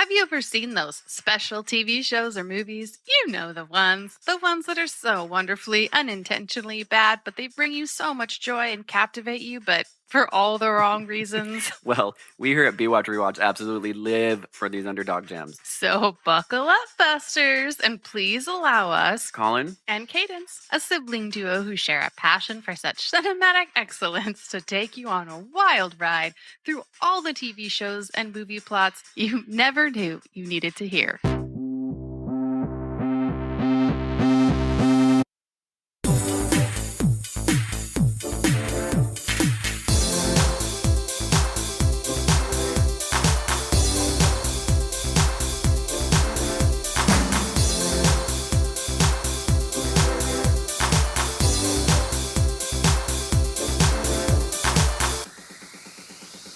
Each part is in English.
Have you ever seen those special TV shows or movies? You know the ones that are so wonderfully, unintentionally bad, but they bring you so much joy and captivate you, but for all the wrong reasons. Well, we here at B-Watch Rewatch absolutely live for these underdog gems. So buckle up, Busters, and please allow us, Colin? and Cadence, a sibling duo who share a passion for such cinematic excellence, to take you on a wild ride through all the TV shows and movie plots you never knew you needed to hear.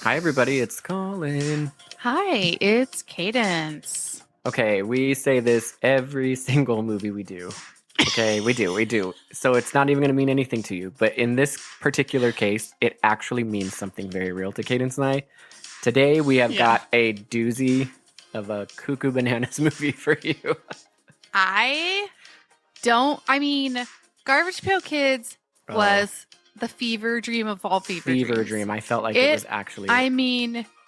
Hi, everybody. It's Colin. Hi, it's Cadence. Okay, we say this every single movie we do. Okay, we do. So it's not even going to mean anything to you. But in this particular case, it actually means something very real to Cadence and I. Today, we have got a doozy of a Cuckoo Bananas movie for you. Garbage Pail Kids was the fever dream of all fever dream. I felt like it was actually...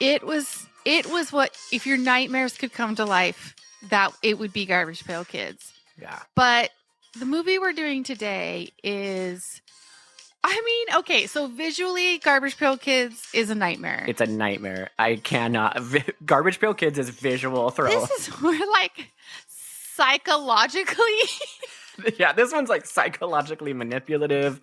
it was what, if your nightmares could come to life, that it would be Garbage Pail Kids. Yeah. But the movie we're doing today is... so visually, Garbage Pail Kids is a nightmare. It's a nightmare. I cannot... Garbage Pail Kids is visual throw. This is more like psychologically... Yeah, this one's like psychologically manipulative.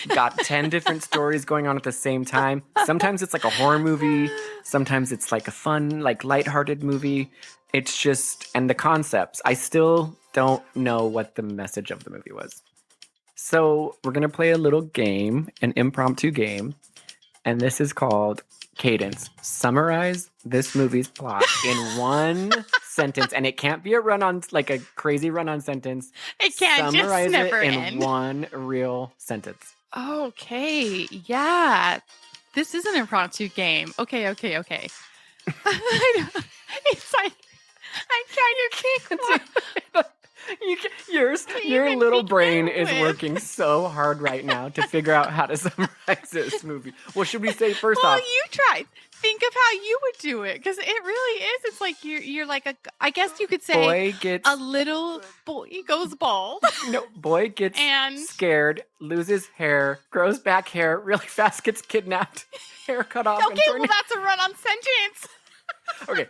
Got 10 different stories going on at the same time. Sometimes it's like a horror movie. Sometimes it's like a fun, like lighthearted movie. It's just, and the concepts, I still don't know what the message of the movie was. So we're going to play a little game, an impromptu game. And this is called Cadence. Summarize this movie's plot in one sentence, and it can't be a crazy run-on sentence. It can't Summarize just never it in end. one real sentence. Okay, yeah. This is an impromptu game. Okay. It's like I'm trying to think. Your little brain is working so hard right now to figure out how to summarize this movie. Well, should we say first off? Well, you try. Think of how you would do it, because it really is. It's like you're like a. I guess you could say a little boy goes bald. No, boy gets scared, loses hair, grows back hair really fast, gets kidnapped, hair cut off. Okay, well that's a run-on sentence. Okay.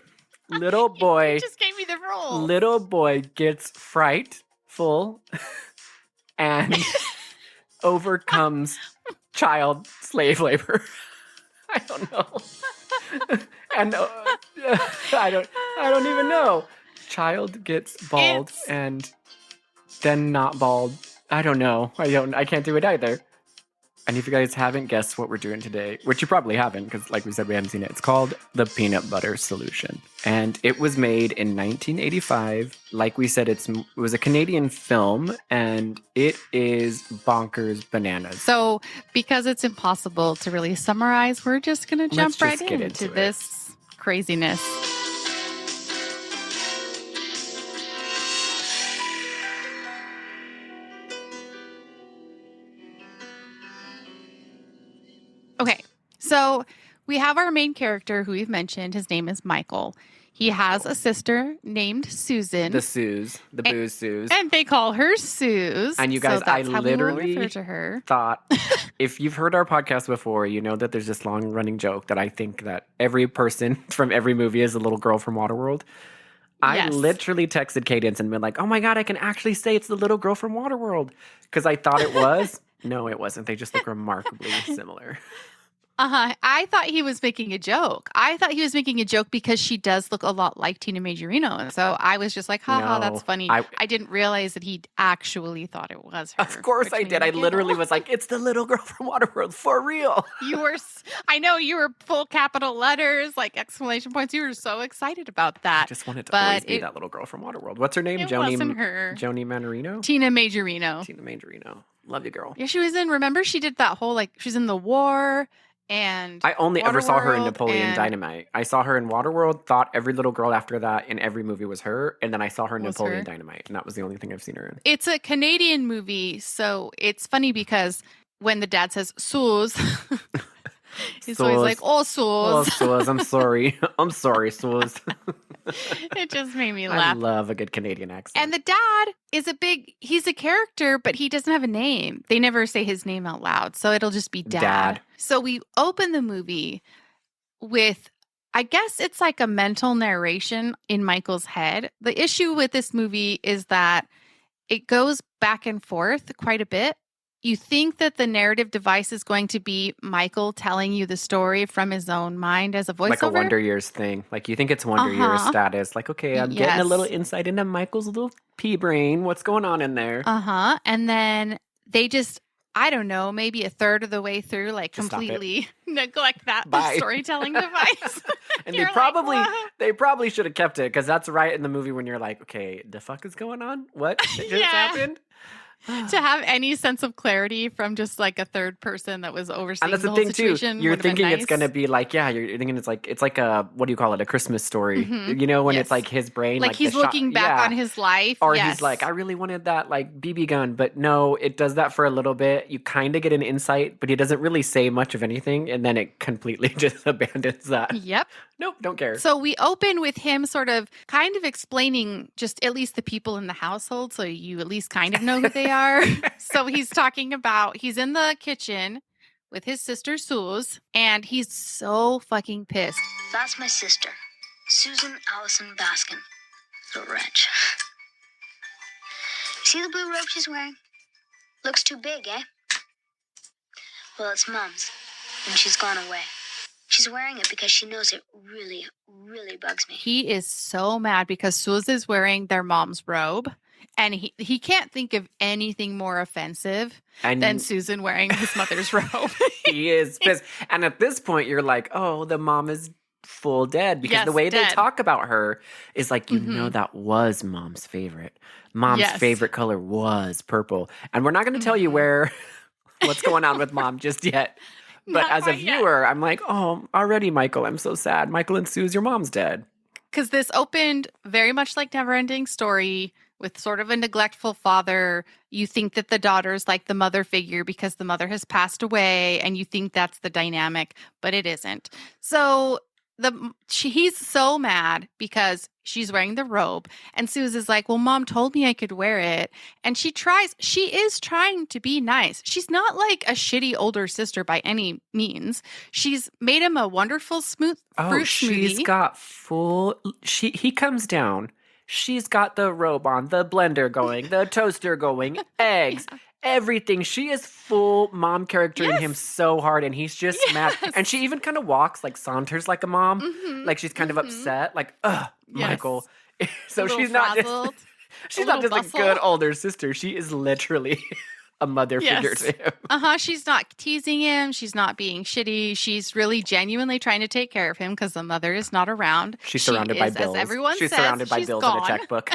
Little boy you just gave me the role. Little boy gets frightful and overcomes child slave labor. I don't know. And I don't even know. Child gets bald and then not bald. I don't know. I can't do it either. And if you guys haven't guessed what we're doing today, which you probably haven't, because like we said, we haven't seen it. It's called The Peanut Butter Solution. And it was made in 1985. Like we said, it was a Canadian film, and it is bonkers bananas. So because it's impossible to really summarize, we're just going to jump right into this craziness. Okay, so we have our main character who we've mentioned. His name is Michael. He has a sister named Susan. The Suze. The booze Suze. And they call her Suze. And you guys, so that's I how literally we will refer to her. Thought, if you've heard our podcast before, you know that there's this long-running joke that I think that every person from every movie is a little girl from Waterworld. I literally texted Cadence and been like, oh my God, I can actually say it's the little girl from Waterworld. Because I thought it was. No, it wasn't. They just look remarkably similar. I thought he was making a joke. I thought he was making a joke because she does look a lot like Tina Majorino. And so I was just like, haha, that's funny. I didn't realize that he actually thought it was her. Of course I did. I literally was like, it's the little girl from Waterworld, for real. I know you were full capital letters, like exclamation points. You were so excited about that. I just wanted to always be that little girl from Waterworld. What's her name? It wasn't her. Joni Manorino? Tina Majorino. Tina Majorino. Love you, girl. Yeah, she was in, remember she did that whole, she's in The War. and I only ever saw her in Waterworld Napoleon and Dynamite. I saw her in Waterworld, thought every little girl after that in every movie was her, and then I saw her in was Napoleon her. Dynamite, and that was the only thing I've seen her in. It's a Canadian movie, so it's funny because when the dad says Suze, he's always like, Suze. "Oh, Oh, Suze." Suze, I'm sorry. I'm sorry, Suze. It just made me I laugh. love a good Canadian accent. And the dad is he's a character, but he doesn't have a name. They never say his name out loud, so it'll just be Dad. So we open the movie with, I guess it's like a mental narration in Michael's head. The issue with this movie is that it goes back and forth quite a bit. You think that the narrative device is going to be Michael telling you the story from his own mind as a voiceover. Like a Wonder Years thing. Like you think it's Wonder Years status. Like, okay, I'm getting a little insight into Michael's little pea brain. What's going on in there? And then they just, I don't know, maybe a third of the way through, like just completely neglect that storytelling device. And they probably should have kept it, because that's right in the movie when you're like, okay, the fuck is going on? What just happened? To have any sense of clarity from just like a third person that was overseeing the whole thing situation. Too. You're thinking it's gonna be like, you're thinking it's like a, what do you call it? A Christmas story. Mm-hmm. You know, when it's like his brain, like he's looking back on his life, or he's like, I really wanted that like BB gun, but no, it does that for a little bit. You kind of get an insight, but he doesn't really say much of anything, and then it completely just abandons that. Yep. Nope, don't care. So we open with him sort of kind of explaining just at least the people in the household, so you at least kind of know who they are. So he's talking about, he's in the kitchen with his sister Suze, and he's so fucking pissed. That's my sister, Susan Allison Baskin, the wretch. See the blue robe she's wearing? Looks too big, eh? Well, it's Mom's, and she's gone away. She's wearing it because she knows it really, really bugs me. He is so mad because Suze is wearing their mom's robe, and he can't think of anything more offensive than Susan wearing his mother's robe. He is pissed. And at this point, you're like, oh, the mom is full dead, because the way they talk about her is like, you know, that was Mom's favorite. Mom's favorite color was purple. And we're not going to tell you what's going on with Mom just yet. But as a viewer, I'm like, oh, already, Michael, I'm so sad. Michael and Suze, your mom's dead. Because this opened very much like Neverending Story with sort of a neglectful father. You think that the daughter's like the mother figure because the mother has passed away, and you think that's the dynamic, but it isn't. So he's so mad because she's wearing the robe, and Suze is like, well, Mom told me I could wear it. And she is trying to be nice. She's not like a shitty older sister by any means. She's made him a wonderful fruit smoothie. She's got he comes down. She's got the robe on, the blender going, the toaster going, eggs, everything. She is full mom charactering him so hard, and he's just mad. And she even kind of walks, like saunters like a mom. Mm-hmm. Like she's kind of upset, like, Michael. So she's not just a good older sister. She is literally a mother figure to him. She's not teasing him. She's not being shitty. She's really genuinely trying to take care of him because the mother is not around. She's surrounded by bills. As everyone she's says, surrounded by bills gone. and a checkbook.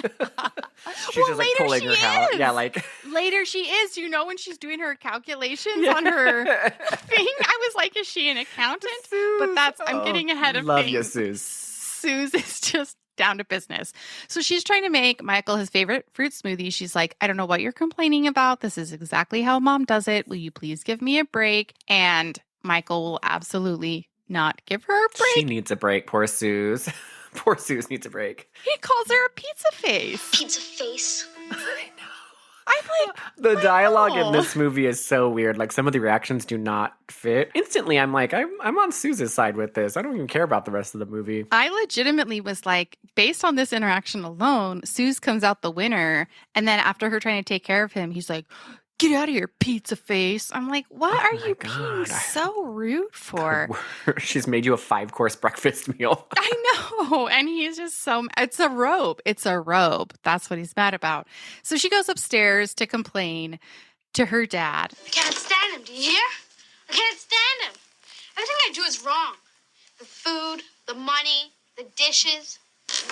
She's just like pulling her out. Yeah, like later she is. You know, when she's doing her calculations on her thing, I was like, is she an accountant? Suze. But I'm getting ahead of love things. You, Suze. Suze is just down to business. So she's trying to make Michael his favorite fruit smoothie. She's like, I don't know what you're complaining about. This is exactly how Mom does it. Will you please give me a break? And Michael will absolutely not give her a break. She needs a break. Poor Suze. Poor Suze needs a break. He calls her a pizza face. Pizza face. I know. I'm like, the dialogue in this movie is so weird. Like, some of the reactions do not fit. Instantly, I'm like, I'm on Suze's side with this. I don't even care about the rest of the movie. I legitimately was like, based on this interaction alone, Suze comes out the winner. And then after her trying to take care of him, he's like, get out of here, pizza face. I'm like, what are you being so rude for? She's made you a 5-course breakfast meal. I know. And he's just it's a robe. It's a robe. That's what he's mad about. So she goes upstairs to complain to her dad. I can't stand him. Do you hear? I can't stand him. Everything I do is wrong. The food, the money, the dishes.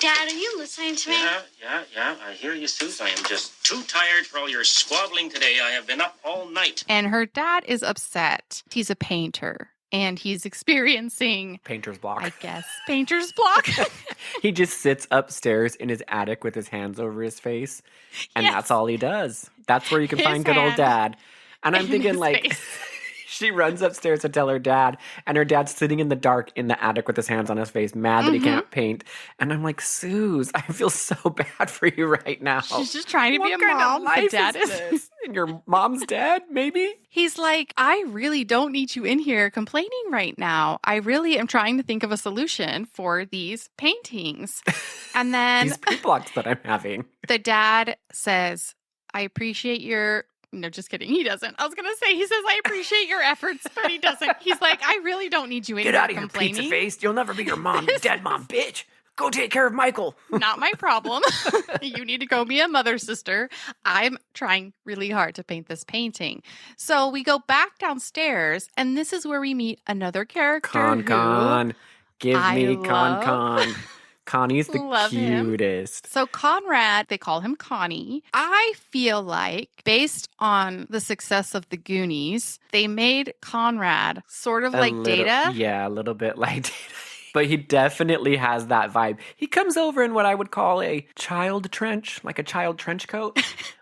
Dad, are you listening to me? Yeah. I hear you, Suze. I am just too tired for all your squabbling today. I have been up all night. And her dad is upset. He's a painter. and he's experiencing, Painter's block. I guess, painter's block. He just sits upstairs in his attic with his hands over his face, and Yes. that's all he does. That's where you can His find good old hand dad. And I'm in thinking, his like, face. she runs upstairs to tell her dad, and her dad's sitting in the dark in the attic with his hands on his face, mad that he can't paint. And I'm like, Suze, I feel so bad for you right now. She's just trying to be a What kind mom. of life The dad is this? And your mom's dead, maybe? He's like, I really don't need you in here complaining right now. I really am trying to think of a solution for these paintings. And then These paint blocks that I'm having. the dad says, I appreciate your... No, just kidding. He doesn't. I was going to say, he says, I appreciate your efforts, but he doesn't. He's like, I really don't need you in Get here out of here, complaining. pizza face. You'll never be your mom, you dead mom, bitch. Go take care of Michael. Not my problem. You need to go be a mother sister. I'm trying really hard to paint this painting. So we go back downstairs, and this is where we meet another character. Con. Give I me love- Con. Connie's the Love him. cutest. So Conrad, they call him Connie. I feel like, based on the success of the Goonies, they made Conrad sort of like Data. Yeah, a little bit like Data. But he definitely has that vibe. He comes over in what I would call a child trench, like a child trench coat.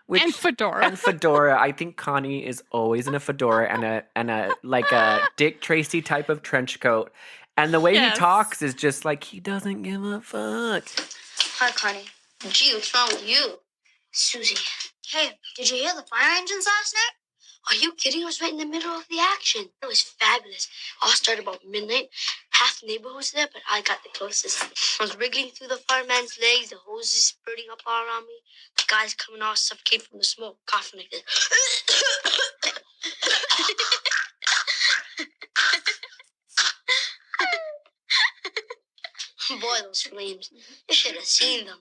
And fedora. And fedora. I think Connie is always in a fedora and a like a Dick Tracy type of trench coat. And the way Yes. he talks is just like he doesn't give a fuck. Hi, Connie. Gee, what's wrong with you? Susie. Hey, did you hear the fire engines last night? Are you kidding? I was right in the middle of the action. It was fabulous. All started about midnight. Half the neighborhood was there, but I got the closest. I was wriggling through the fireman's legs, the hoses spurting up all around me. The guys coming out suffocating from the smoke, coughing like this. Boy, those flames. You should have seen them.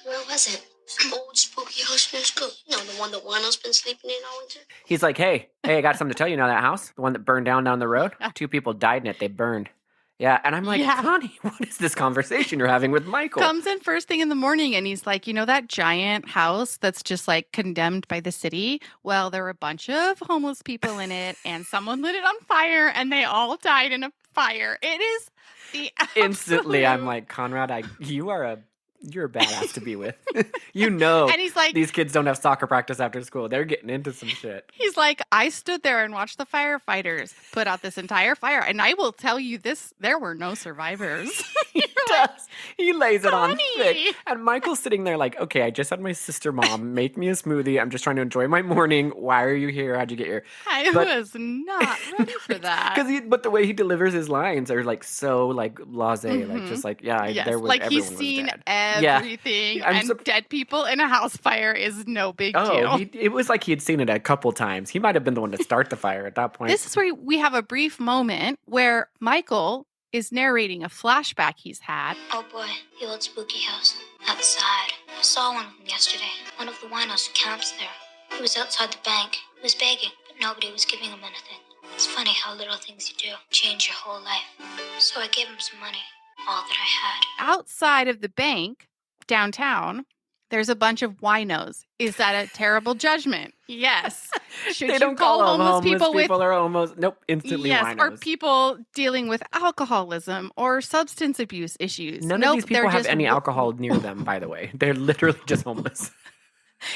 Where was it? Some old spooky house near school. You know, the one that Wino's been sleeping in all winter? He's like, hey, I got something to tell you. Now that house, the one that burned down the road, 2 people died in it. They burned. Yeah, and I'm like, Yeah. Connie, what is this conversation you're having with Michael? Comes in first thing in the morning and he's like, you know that giant house that's just like condemned by the city? Well, there were a bunch of homeless people in it and someone lit it on fire and they all died in a fire. It is the Instantly, I'm absolute- like, Conrad, you're a badass to be with. You know, And he's like, these kids don't have soccer practice after school. They're getting into some shit. he's like, I stood there and watched the firefighters put out this entire fire. And I will tell you this, there were no survivors. He does. He lays it on Connie. thick. And Michael's sitting there like, okay, I just had my sister mom make me a smoothie. I'm just trying to enjoy my morning. Why are you here? How'd you get here? I But- was not ready for that. But the way he delivers his lines are like so like blasé, like just like Yes, there was like everyone he's was seen dead. everything, I'm and sup- dead people in a house fire is no big Oh, deal. it was like he had seen it a couple times. He might have been the one to start the fire at that point. This is where we have a brief moment where Michael is narrating a flashback he's had. Oh boy, the old spooky house. That's sad. I saw one of them yesterday. One of the winos who camps there. He was outside the bank. He was begging, but nobody was giving him anything. It's funny how little things you do change your whole life. So I gave him some money. All that I had. Outside of the bank, downtown, there's a bunch of winos. Is that a terrible judgment? Yes. Should they you don't call call them homeless people with are almost instantly yes, winos. or people dealing with alcoholism or substance abuse issues? None Nope, of these people they're have just any alcohol near them, by the way. They're literally just homeless.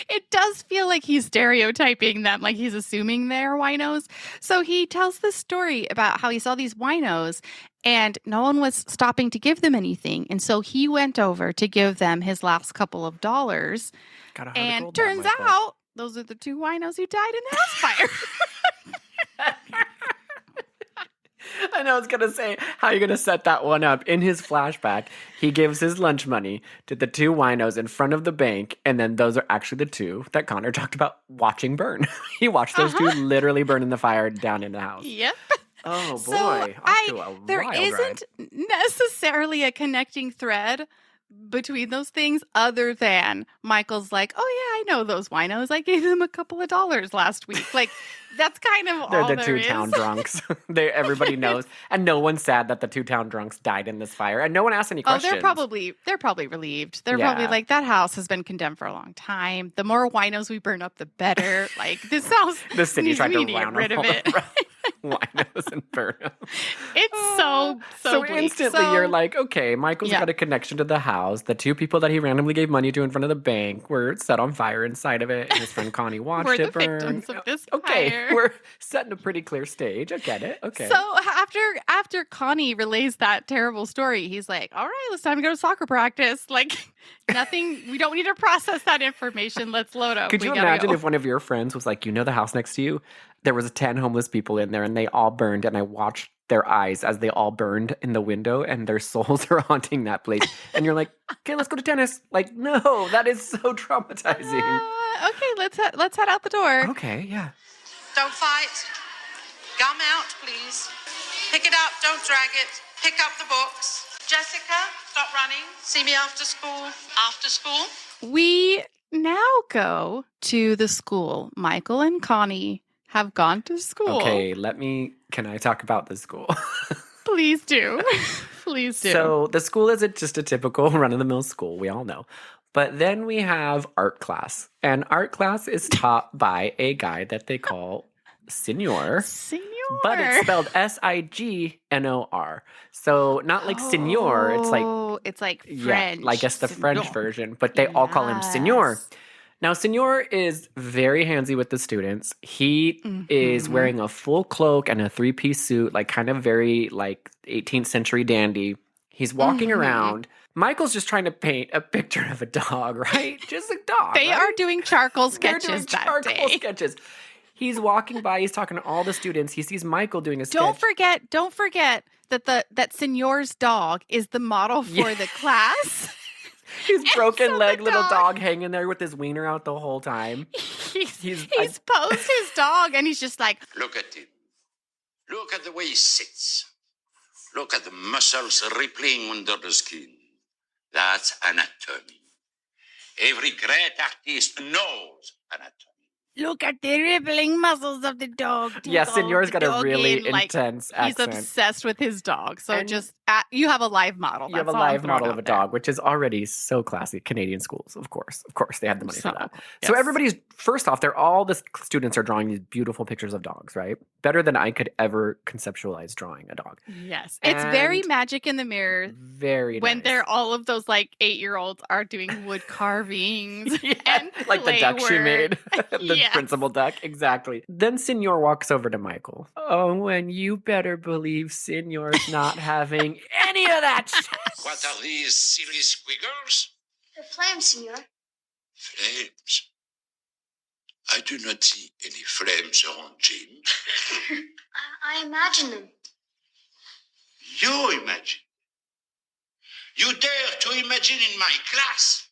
It does feel like he's stereotyping them, like he's assuming they're winos. So he tells this story about how he saw these winos and no one was stopping to give them anything. And so he went over to give them his last couple of dollars. Got a heart of And gold there, turns Michael. out those are the 2 winos who died in the house fire. I know I was gonna say, how are you gonna set that one up? In his flashback, he gives his lunch money to the 2 winos in front of the bank, and then those are actually the 2 that Connor talked about watching burn. He watched those 2 literally burn in the fire down in the house. Yep. Oh boy, So off to a there wild isn't ride. necessarily a connecting thread between those things other than Michael's like, oh yeah, I know those winos. I gave them a couple of dollars last week. Like that's kind of They're all the there 2 is. town drunks. Everybody knows, and no one's sad that the 2 town drunks died in this fire, and no one asked any Oh, questions. they're probably relieved. They're probably Yeah. like, that house has been condemned for a long time. The more winos we burn up, the better. Like this house, The city needs- tried we to need to get round rid them of all it. around. Winos and Burnham. It's so bleak. Instantly you're like, okay, Michael's Yeah. got a connection to the house. The two people that he randomly gave money to in front of the bank were set on fire inside of it, and his friend Connie watched We're the it burn. victims of this Okay, fire. we're setting a pretty clear stage. I get it. Okay. So after Connie relays that terrible story, he's like, all right, it's time to go to soccer practice. Like nothing, we don't need to process that information. Let's load up. Could you imagine if one of your friends was like, the house next to you? There was 10 homeless people in there and they all burned, and I watched their eyes as they all burned in the window and their souls are haunting that place. And you're like, okay, let's go to tennis. Like, no, that is so traumatizing. Okay, let's head out the door. Okay, yeah. Don't fight. Gum out, please. Pick it up, don't drag it. Pick up the books. Jessica, stop running. See me after school. After school. We now go to the school. Michael and Connie have gone to school. Okay, can I talk about the school? Please do. Please do. So the school isn't just a typical run-of-the-mill school, we all know. But then we have art class. And art class is taught by a guy that they call Signor. But it's spelled Signor. So not like Signor. It's like French. Yeah, I guess the French version. But they all call him Signor. Now, Signor is very handsy with the students. He is wearing a full cloak and a three-piece suit, like kind of very like 18th century dandy. He's walking around. Michael's just trying to paint a picture of a dog, right? Just a dog. They right? are doing charcoal They're sketches doing that charcoal day. sketches. He's walking by. He's talking to all the students. He sees Michael doing a sketch. Don't forget that Signor's dog is the model for the class. His broken so leg the little dog- dog hanging there with his wiener out the whole time. He's posed his dog, and he's just like, Look at him. Look at the way he sits. Look at the muscles rippling under the skin. That's anatomy. Every great artist knows anatomy. look at the rippling muscles of the dog. Yeah, Signor's got a really intense He's accent. obsessed with his dog. So And you have a live model. You have a That's all I'm live throwing model out of a there. dog, which is already so classy. Canadian schools, of course. Of course, they had the money for that. So yes. everybody's, first off, all the students are drawing these beautiful pictures of dogs, right? Better than I could ever conceptualize drawing a dog. Yes. It's very And magic in the mirror Very when nice. they're all of those like 8-year-olds are doing wood carvings Yeah, and like the clay duck she work. made. The Yes. principal duck. Exactly. Then Signor walks over to Michael. Oh, and you better believe Signor's not having any of that shit. What are these silly squiggles? The flames, senor. Flames. I do not see any flames around Jim. I imagine them. You imagine. You dare to imagine in my class?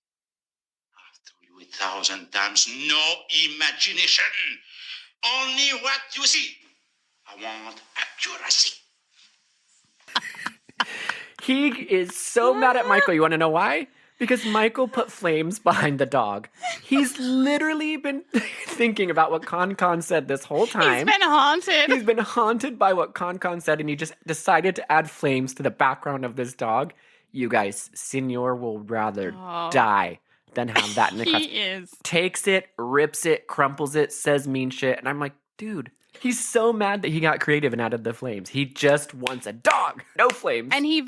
I've told you 1,000 times, no imagination. Only what you see. I want accuracy. He is so mad at Michael. You want to know why? Because Michael put flames behind the dog. He's literally been thinking about what Con said this whole time. He's been haunted. He's been haunted by what Con said, and he just decided to add flames to the background of this dog. You guys, Signor will rather die than have that in the class. He is. Takes it, rips it, crumples it, says mean shit. And I'm like, dude, he's so mad that he got creative and added the flames. He just wants a dog, no flames. And he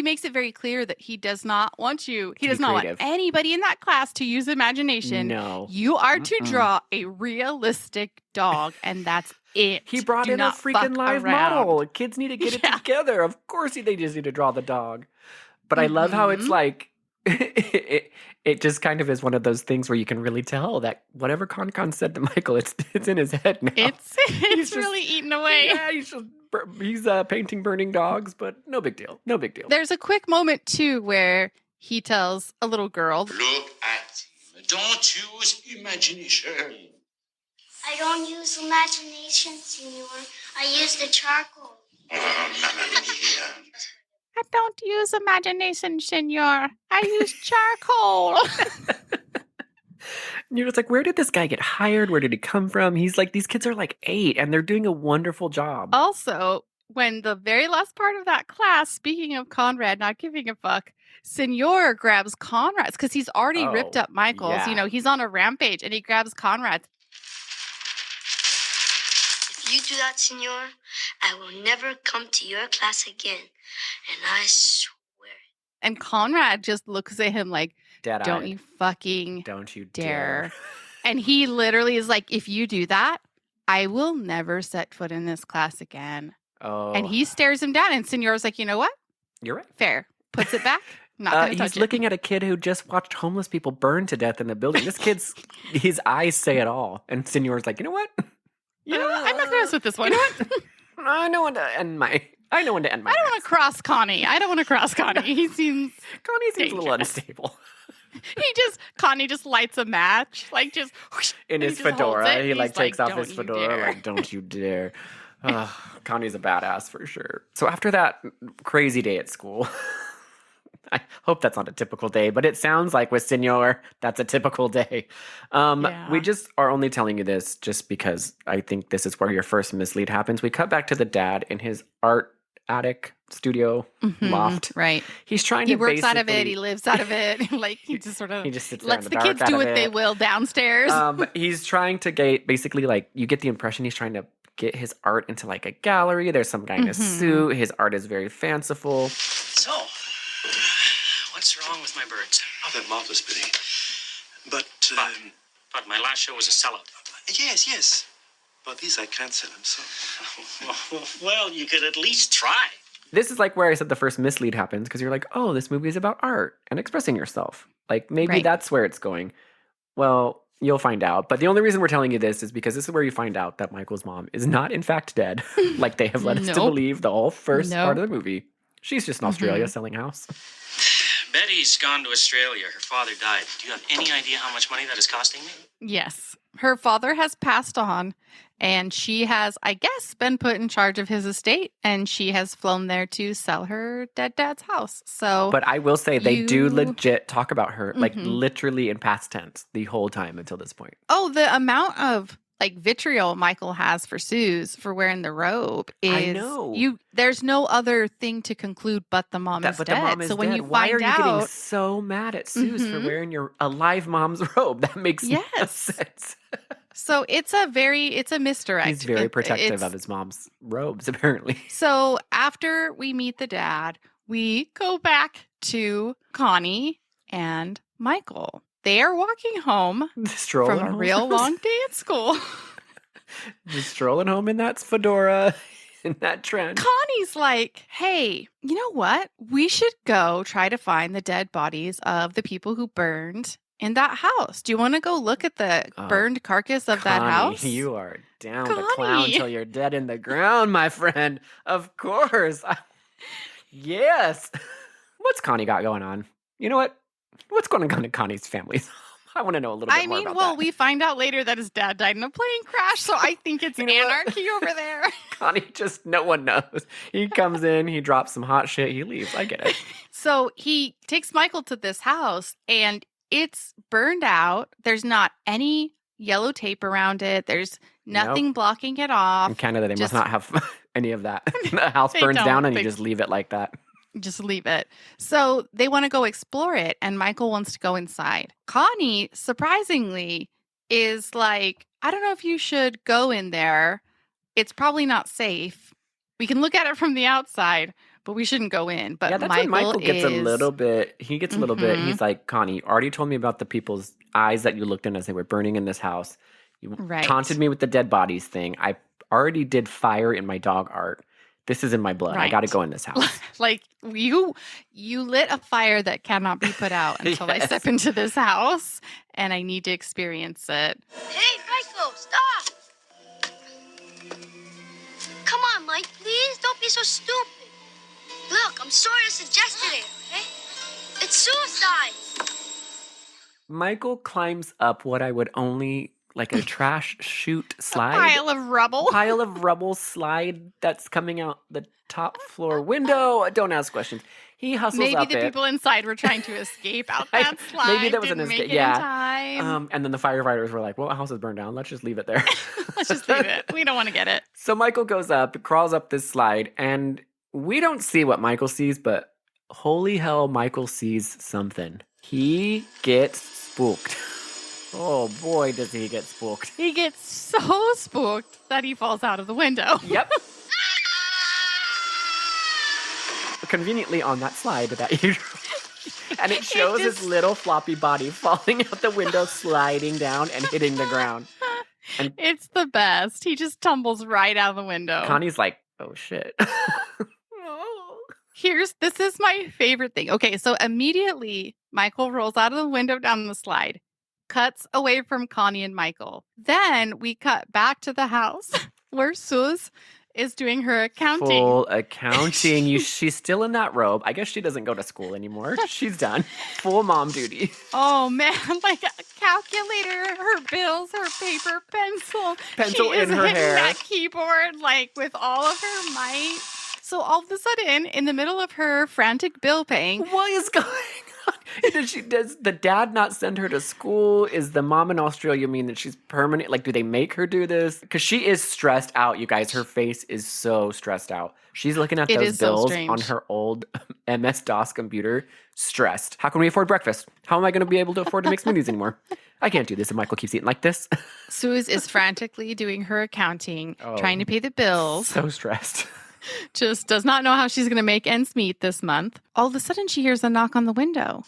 makes it very clear that he does not want you. He To does be not creative. want anybody in that class to use imagination. No. You are to draw a realistic dog, and that's it. He brought Do in a not freaking fuck live around. model. Kids need to get it Yeah. together. Of course they just need to draw the dog. But I love how it's like, it just kind of is one of those things where you can really tell that whatever Con said to Michael, it's in his head now. It's just- really eaten away. Yeah, he's painting burning dogs, but no big deal. No big deal. There's a quick moment too where he tells a little girl, Look at him. Don't use imagination. I don't use imagination, senor. I use the charcoal. Oh, mamma mia. I don't use imagination, senor. I use charcoal. And you're just like, where did this guy get hired? Where did he come from? He's like, these kids are like 8 and they're doing a wonderful job. Also, when the very last part of that class, speaking of Conrad not giving a fuck, Senor grabs Conrad's because he's already ripped up Michael's. yeah. You know, he's on a rampage and he grabs Conrad's. If If you do that, senor, I will never come to your class again. And I swear. And Conrad just looks at him like, Dead-eyed. don't you fucking Don't you dare. And he literally is like, if you do that, I will never set foot in this class again. Oh. And he stares him down, and Senor's like, you know what? You're right. Fair. Puts it back. Not gonna touch he's looking at a kid who just watched homeless people burn to death in a building. This kid's his eyes say it all. And Senor's like, you know what? You know what? I'm not gonna mess with this one. You know what? I know when to end my. I don't want to cross Connie. I don't want to cross Connie. He seems Connie seems a little unstable. Connie just lights a match, like just whoosh, in his fedora. He like takes off his fedora, like don't you dare. Connie's a badass for sure. So after that crazy day at school, I hope that's not a typical day, but it sounds like with Senor, that's a typical day. We just are only telling you this just because I think this is where your first mislead happens. We cut back to the dad in his art attic studio loft. Right. He's trying he to works out of it. He lives out of it. Like he just sort of sits lets the kids do what they will downstairs. He's trying to get basically like you get the impression he's trying to get his art into like a gallery. There's some guy in a suit. His art is very fanciful. So, what's wrong with my birds? Oh, they're marvelous, Billy. But my last show was a sellout. Yes. But these I can't sell them, so. Well, you could at least try. This is like where I said the first mislead happens because you're like, oh, this movie is about art and expressing yourself. Like maybe that's where it's going. Well, you'll find out. But the only reason we're telling you this is because this is where you find out that Michael's mom is not in fact dead, like they have led us to believe the whole first part of the movie. She's just in Australia selling house. Betty's gone to Australia. Her father died. Do you have any idea how much money that is costing me? Yes. Her father has passed on, and she has, I guess, been put in charge of his estate, and she has flown there to sell her dead dad's house. So, but I will say they do legit talk about her, like literally in past tense the whole time until this point. Oh, the amount of like vitriol Michael has for Suze for wearing the robe is I know. There's no other thing to conclude but the mom is dead. The mom is so when dead. you Why find are you out, getting so mad at Suze for wearing your alive mom's robe? That makes no sense. So it's a misdirect. He's very protective of his mom's robes, apparently. So after we meet the dad, we go back to Connie and Michael. They are walking home from a real long day at school. Just strolling home in that fedora, in that trench. Connie's like, hey, you know what? We should go try to find the dead bodies of the people who burned in that house. Do you want to go look at the burned carcass of that house? You are down to clown till you're dead in the ground, my friend. Of course. Yes. What's Connie got going on? You know what? What's going on in Connie's family? I want to know a little bit more about that. We find out later that his dad died in a plane crash, so I think it's anarchy over there. Connie no one knows. He comes in, he drops some hot shit, he leaves. I get it. So he takes Michael to this house, and it's burned out. There's not any yellow tape around it. There's nothing blocking it off. In Canada, they must not have any of that. The house burns down and you just leave it like that. Just leave it. So they want to go explore it, and Michael wants to go inside. Connie, surprisingly, is like, I don't know if you should go in there. It's probably not safe. We can look at it from the outside, but we shouldn't go in. But that's when Michael gets a little bit. He gets a little bit. He's like, Connie, you already told me about the people's eyes that you looked in as they were burning in this house. You taunted me with the dead bodies thing. I already did fire in my dog art. This is in my blood. I got to go in this house. Like you lit a fire that cannot be put out until I step into this house, and I need to experience it. Hey, Michael, stop! Come on, Mike, please. Don't be so stupid. Look, I'm sorry I suggested it, okay? It's suicide. Michael climbs up what I would only like a trash chute slide. Pile of rubble slide that's coming out the top floor window. Don't ask questions. He hustles up it. Maybe the people inside were trying to escape out that slide. Maybe that was an escape. Yeah. And then the firefighters were like, well, the house is burned down. Let's just leave it there. Let's just leave it. We don't want to get it. So Michael goes up, crawls up this slide, and we don't see what Michael sees, but holy hell, Michael sees something. He gets spooked. Oh boy, does he get spooked. He gets so spooked that he falls out of the window. Yep. Conveniently on that slide that you and it shows his little floppy body falling out the window, sliding down and hitting the ground. And it's the best. He just tumbles right out of the window. Connie's like, oh shit. This is my favorite thing. Okay, so immediately Michael rolls out of the window down the slide, cuts away from Connie and Michael. Then we cut back to the house where Suze is doing her accounting. Full accounting. She's still in that robe. I guess she doesn't go to school anymore. She's done. Full mom duty. Oh, man. Like a calculator, her bills, her paper, pencil. Pencil she in is her hitting hair. that keyboard like with all of her might. So all of a sudden, in the middle of her frantic bill paying. What is going on? Does the dad not send her to school? Is the mom in Australia mean that she's permanent? Like, do they make her do this? Because she is stressed out, you guys. Her face is so stressed out. She's looking at those bills on her old MS-DOS computer, stressed. How can we afford breakfast? How am I going to be able to afford to make smoothies anymore? I can't do this if Michael keeps eating like this. Suze is frantically doing her accounting, trying to pay the bills. So stressed. Just does not know how she's going to make ends meet this month. All of a sudden, she hears a knock on the window.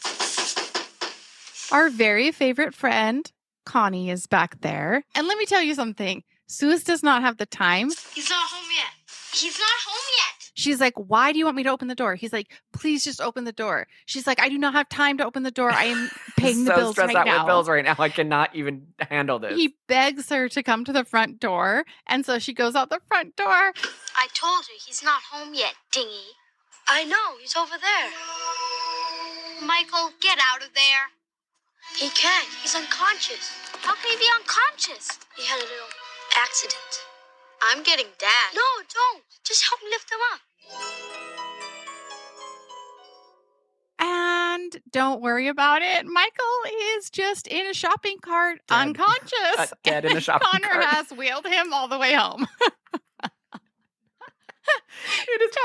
Our very favorite friend, Connie, is back there. And let me tell you something. Suze does not have the time. He's not home yet. He's not home yet. She's like, why do you want me to open the door? He's like, please just open the door. She's like, I do not have time to open the door. I am paying the bills right now. So stressed out with bills right now. I cannot even handle this. He begs her to come to the front door. And so she goes out the front door. I told her he's not home yet, dingy. I know. He's over there. Michael, get out of there. He can't. He's unconscious. How can he be unconscious? He had a little accident. I'm getting Dad. No, don't. Just help me lift him up. And don't worry about it. Michael is just in a shopping cart, unconscious. Dead in a shopping Connor cart. has wheeled him all the way home.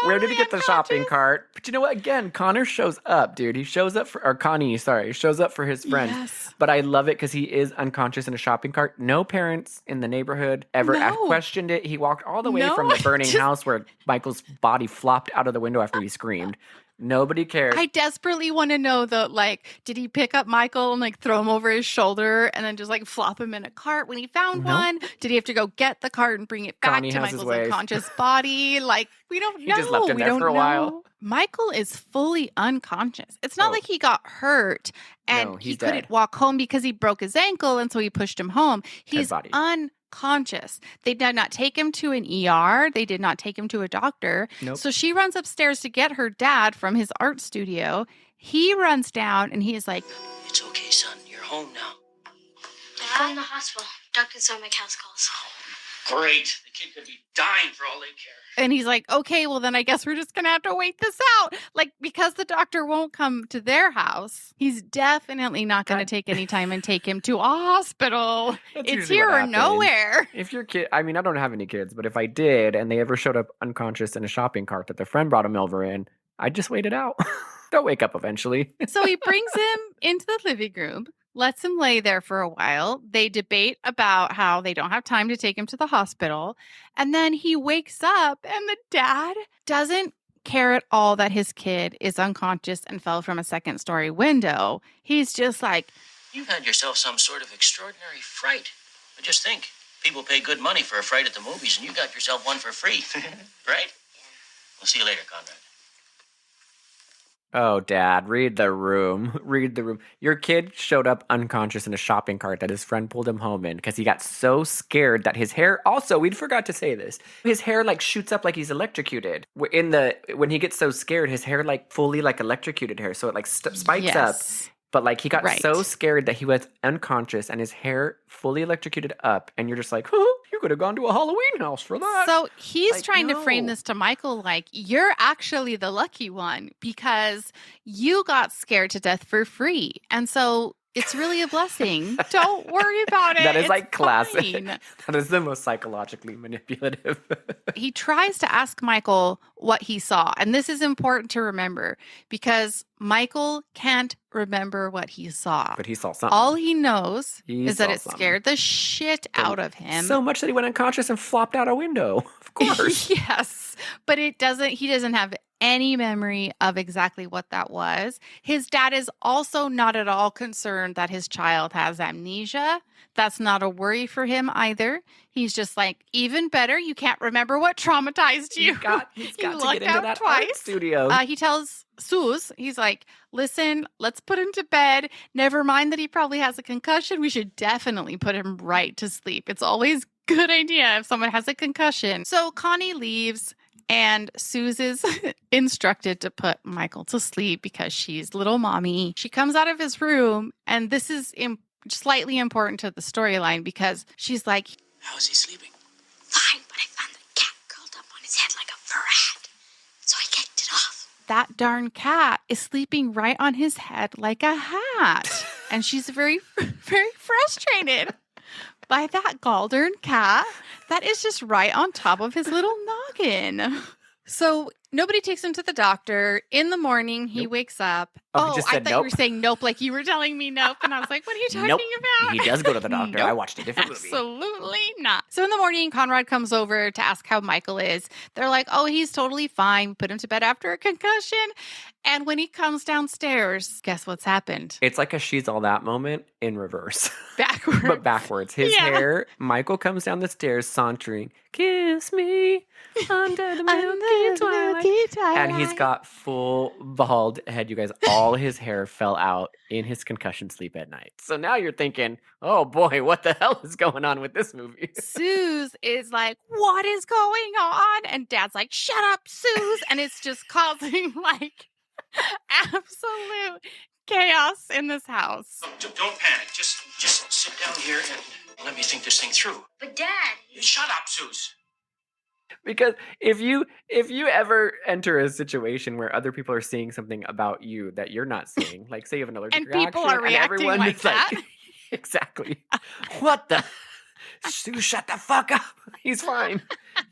Where did he get the shopping cart? But you know what? Again, Connor shows up, dude. He shows up for, or Connie, sorry, shows up for his friend. Yes. But I love it because he is unconscious in a shopping cart. No parents in the neighborhood ever questioned it. He walked all the way from the burning house where Michael's body flopped out of the window after he screamed. Nobody cares. I desperately want to know though, like, did he pick up Michael and like throw him over his shoulder and then just like flop him in a cart when he found one? Did he have to go get the cart and bring it back Connie to has his Michael's ways. unconscious body? Like, we don't know. He just left him there for a while. Michael is fully unconscious. It's not like he got hurt and No, he he's couldn't dead. walk home because he broke his ankle and so he pushed him home. He's body. unconscious. They did not take him to an ER. They did not take him to a doctor. Nope. So she runs upstairs to get her dad from his art studio. He runs down and he is like, It's okay, son. You're home now. I'm in the hospital. Doctor saw my house calls. Great. The kid could be dying for all they care. and he's like, okay, well then I guess we're just going to have to wait this out. Like, because the doctor won't come to their house, he's definitely not going to take any time and take him to a hospital. That's It's usually here what or happens. nowhere. If your kid, I mean, I don't have any kids, but if I did and they ever showed up unconscious in a shopping cart that their friend brought them over in, I'd just wait it out. They'll wake up eventually. So he brings him into the living room, lets him lay there for a while. They debate about how they don't have time to take him to the hospital. And then he wakes up and the dad doesn't care at all that his kid is unconscious and fell from a second-story window. He's just like, You've had yourself some sort of extraordinary fright. But just think, people pay good money for a fright at the movies, and you got yourself one for free. Right? We'll see you later, Conrad. Oh, Dad, read the room. Read the room. Your kid showed up unconscious in a shopping cart that his friend pulled him home in because he got so scared that his hair, also, we forgot to say this, his hair like shoots up like he's electrocuted. When he gets so scared, his hair like fully like electrocuted hair. So it like spikes up. But like he got so scared that he was unconscious and his hair fully electrocuted up. And you're just like, oh, you could have gone to a Halloween house for that. So he's Like, trying to no. frame this to Michael like, you're actually the lucky one because you got scared to death for free. And so It's really a blessing. Don't worry about it. That is It's like classic. fine. That is the most psychologically manipulative. He tries to ask Michael what he saw. And this is important to remember because Michael can't remember what he saw. But he saw something. All he knows He is that saw it something. scared the shit out of him. So much that he went unconscious and flopped out a window. Of course. Yes. But he doesn't have any memory of exactly what that was. His dad is also not at all concerned that his child has amnesia. That's not a worry for him either. He's just like, even better, you can't remember what traumatized you. He's got You to get lucked into out that art twice. studio. He tells Suze, he's like, listen, let's put him to bed. Never mind that he probably has a concussion. We should definitely put him right to sleep. It's always a good idea if someone has a concussion. So Connie leaves. And Suze is instructed to put Michael to sleep because she's little mommy. She comes out of his room, and this is slightly important to the storyline because she's like, How is he sleeping? Fine, but I found the cat curled up on his head like a fur hat. So I kicked it off. that darn cat is sleeping right on his head like a hat. And she's very, very frustrated by that galdern cat that is just right on top of his little noggin. So nobody takes him to the doctor. In the morning, he wakes up. Oh, he just I said thought you nope. were saying nope, like you were telling me nope. And I was like, what are you talking Nope. about? He does go to the doctor. I Nope. watched a different movie. Absolutely not. So in the morning, Conrad comes over to ask how Michael is. They're like, oh, he's totally fine. Put him to bed after a concussion. And when he comes downstairs, guess what's happened? It's like a She's All That moment in reverse. Backwards. But backwards. His Yeah. hair, Michael comes down the stairs sauntering, kiss me under the milky twilight. And he's got full bald head. You guys, all his hair fell out in his concussion sleep at night. So now you're thinking, oh boy, what the hell is going on with this movie? Suze is like, what is going on? And Dad's like, shut up, Suze. And it's just causing like absolute chaos in this house. Don't panic. Just sit down here and let me think this thing through. But Dad, Shut up, Suze. Because if you ever enter a situation where other people are seeing something about you that you're not seeing, like say you have an allergic And reaction, people are reacting everyone like is that. exactly. What the? Sue, shut the fuck up. He's fine.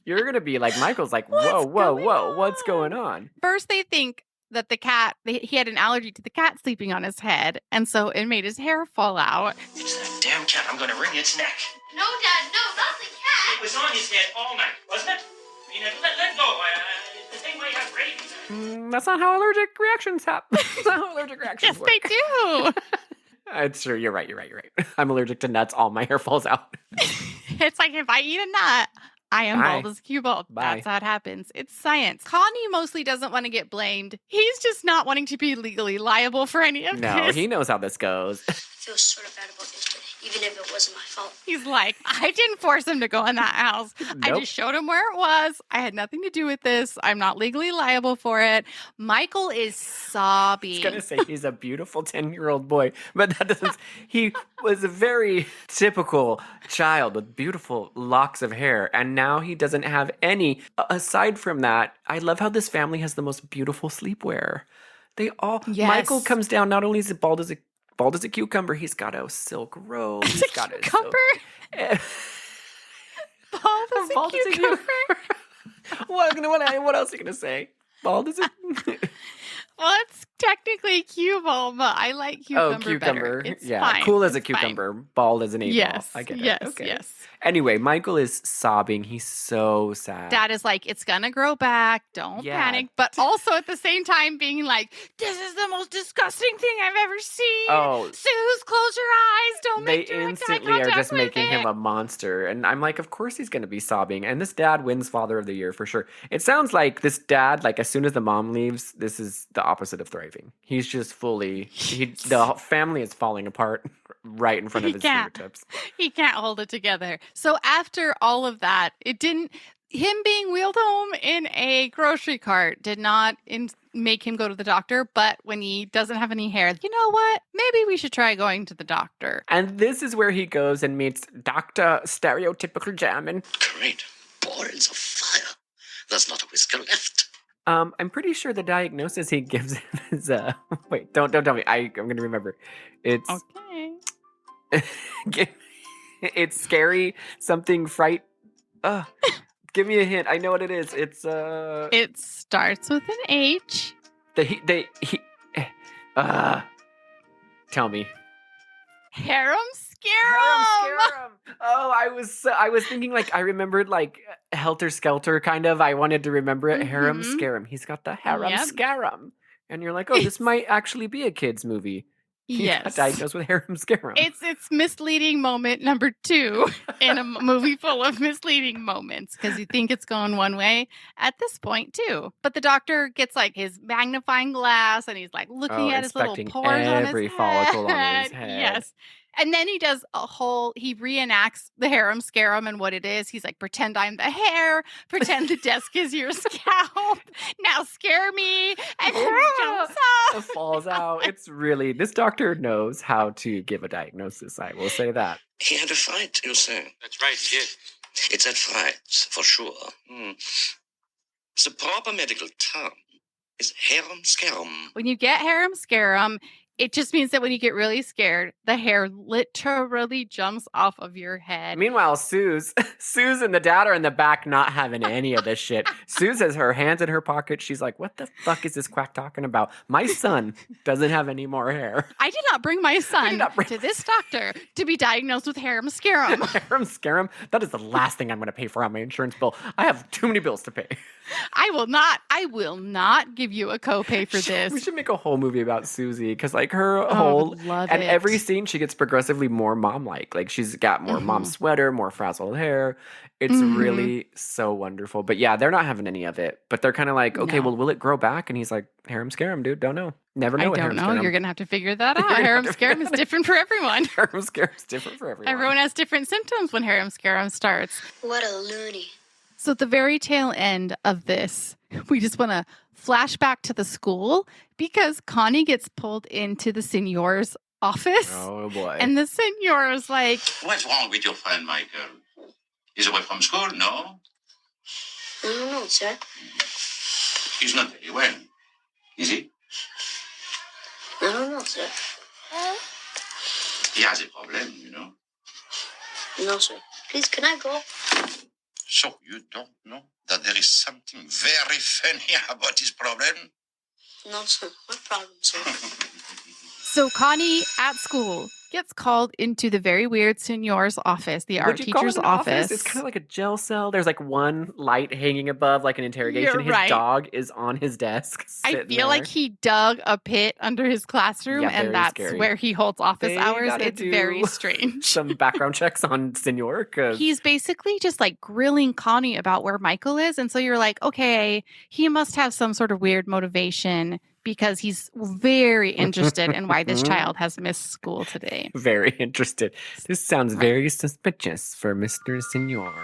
You're gonna be like Michael's like, whoa, what's going on? First, they think that the cat, he had an allergy to the cat sleeping on his head. And so it made his hair fall out. It's that damn cat. I'm going to wring its neck. no, Dad, no, not the It cat. was on his head all night, wasn't it? I mean, let go. The thing might have rabies. That's not how allergic reactions happen. That's not how allergic reactions Yes, work. they do. It's true. You're right. I'm allergic to nuts. All my hair falls out. It's like if I eat a nut, I am Bye. bald as a cue ball. Bye. That's how it happens. It's science. Connie mostly doesn't want to get blamed. He's just not wanting to be legally liable for any of No, this. he knows how this goes. I feel sort of bad about yesterday, even if it wasn't my fault. He's like, I didn't force him to go in that house. I Nope. just showed him where it was. I had nothing to do with this. I'm not legally liable for it. Michael is sobbing. I was gonna say he's a beautiful 10-year-old boy, but that doesn't. He was a very typical child with beautiful locks of hair, and now he doesn't have any. Aside from that, I love how this family has the most beautiful sleepwear. They all. Yes. Michael comes down. Not only is it bald as a cucumber, he's got a silk robe. He's got a silk. Cucumber? Bald as a cucumber? What else are you gonna say? Bald as a. Well, it's technically cue ball, but I like cucumber, Oh, cucumber. better. It's yeah, fine. cool as a It's fine. cucumber, bald as an 8-ball. Yes, I get it. yes, Okay. yes. Anyway, Michael is sobbing. He's so sad. Dad is like, it's gonna grow back. Don't Yeah. panic. But also at the same time being like, this is the most disgusting thing I've ever seen. Oh. Suze, close your eyes. Don't They make direct eye instantly are contact just with making him it. a monster. And I'm like, of course he's going to be sobbing. And this dad wins Father of the Year for sure. It sounds like this dad, like as soon as the mom leaves, this is the opposite of thriving. He's just fully, the family is falling apart right in front of He his can't. fingertips. He can't hold it together. So after all of that, him being wheeled home in a grocery cart did not make him go to the doctor. But when he doesn't have any hair, you know what? Maybe we should try going to the doctor. And this is where he goes and meets Dr. Stereotypical Jammin'. Great balls of fire. There's not a whisker left. I'm pretty sure the diagnosis he gives him is wait, don't tell me. I'm gonna remember. It's Okay. It's scary. Something fright. Give me a hint. I know what it is. It's It starts with an H. Tell me. Harem Scarum. Oh, I was thinking like I remembered like Helter Skelter kind of. I wanted to remember it. Harem Mhm. Scarum. He's got the Harem Yep. Scarum. And you're like, oh, this might actually be a kid's movie. He got Yes. diagnosed with Harem Scarum. It's misleading moment number 2 in a movie full of misleading moments because you think it's going one way at this point too. But the doctor gets like his magnifying glass and he's like looking at his little inspecting pores on his every follicle on his head. head. Yes. And then he does he reenacts the harem scarum and what it is. He's like, pretend I'm the hair, pretend the desk is your scalp. Now scare me. And then he jumps It off. falls out. It's really, this doctor knows how to give a diagnosis. I will say that. He had a fright, you say? That's right, he did. It's at fright, for sure. The proper medical term is harem scarum. When you get harem scarum, it just means that when you get really scared, the hair literally jumps off of your head. Meanwhile, Suze and the dad are in the back not having any of this shit. Suze has her hands in her pocket. She's like, what the fuck is this quack talking about? My son doesn't have any more hair. I did not bring my son to this doctor to be diagnosed with harem scarum. Harem Scarum? That is the last thing I'm going to pay for on my insurance bill. I have too many bills to pay. I will not give you a copay for this. We should make a whole movie about Susie because like her I whole would love and it. every scene she gets progressively more mom-like. Like she's got more mom sweater, more frazzled hair. It's really so wonderful. But yeah, they're not having any of it. But they're kind of like, okay, No. well, will it grow back? And he's like, harem scarum, dude. Don't know. Never know. I what don't harem know. scarum. You're gonna have to figure that You're out. gonna have Harem to scarum figure is that different for everyone. Harem scarum is different for everyone. Everyone has different symptoms when harem scarum starts. What a loony. So at the very tail end of this, we just want to flash back to the school because Connie gets pulled into the senor's office. Oh boy. And the senor is like, What's wrong with your friend, Michael? He's away from school, no? I don't know, sir. He's not very well, is he? I don't know, sir. He has a problem, you know. No, sir. Please, can I go? So you don't know that there is something very funny about his problem? No, sir. What problem, sir? so Connie at school gets called into the very weird senor's office, the art Would you call it teacher's an office. It's kind of like a jail cell. There's like one light hanging above, like an interrogation. You're His right. dog is on his desk. I sitting feel like there. he dug a pit under his classroom, Yeah, very and that's scary. where he holds office They hours. gotta It's do very strange. some background checks on Senor. 'Cause He's basically just like grilling Connie about where Michael is. And so you're like, okay, he must have some sort of weird motivation because he's very interested in why this child has missed school today. very interested. This sounds very suspicious for Mr. Senor.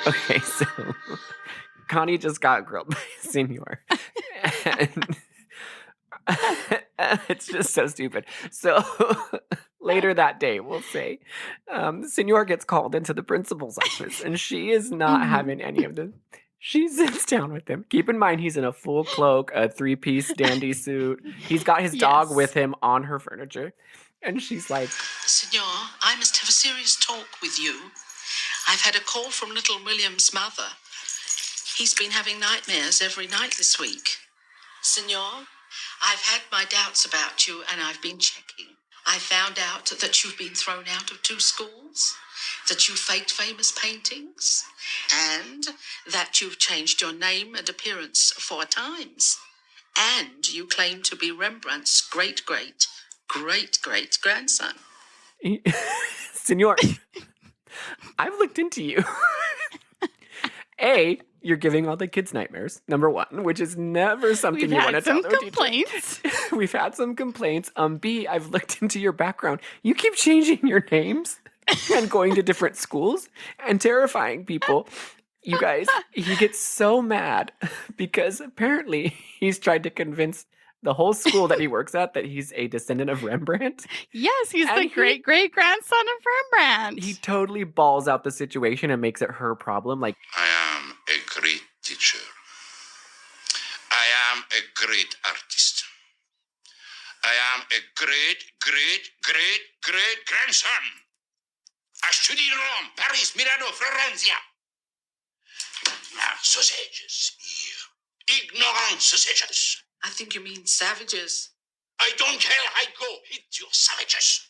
Okay, so Connie just got grilled by Senor. And it's just so stupid. So later that day, we'll say, Senor gets called into the principal's office, and she is not having any of this. She sits down with him. Keep in mind, he's in a full cloak, a three-piece dandy suit. He's got his dog Yes. with him on her furniture. And she's like, Senor, I must have a serious talk with you. I've had a call from little William's mother. He's been having nightmares every night this week. Senor, I've had my doubts about you and I've been checking. I found out that you've been thrown out of 2 schools, that you faked famous paintings, and that you've changed your name and appearance 4 times. And you claim to be Rembrandt's great-great-great-grandson. Senor, I've looked into you. A, you're giving all the kids nightmares, number 1, which is never something We've you want to had tell some their teacher. complaints. We've had some complaints. B, I've looked into your background. You keep changing your names and going to different schools and terrifying people. You guys, he gets so mad because apparently he's tried to convince the whole school that he works at that he's a descendant of Rembrandt. Yes, he's And the he- great-great-grandson of Rembrandt. He totally balls out the situation and makes it her problem. Like, I am a great am a great artist. I am a great-great-great-great-grandson. I studied in Rome, Paris, Milano, Florencia. Now, sausages here. Ignorant sausages. I think you mean savages. I don't care. I go hit your savages.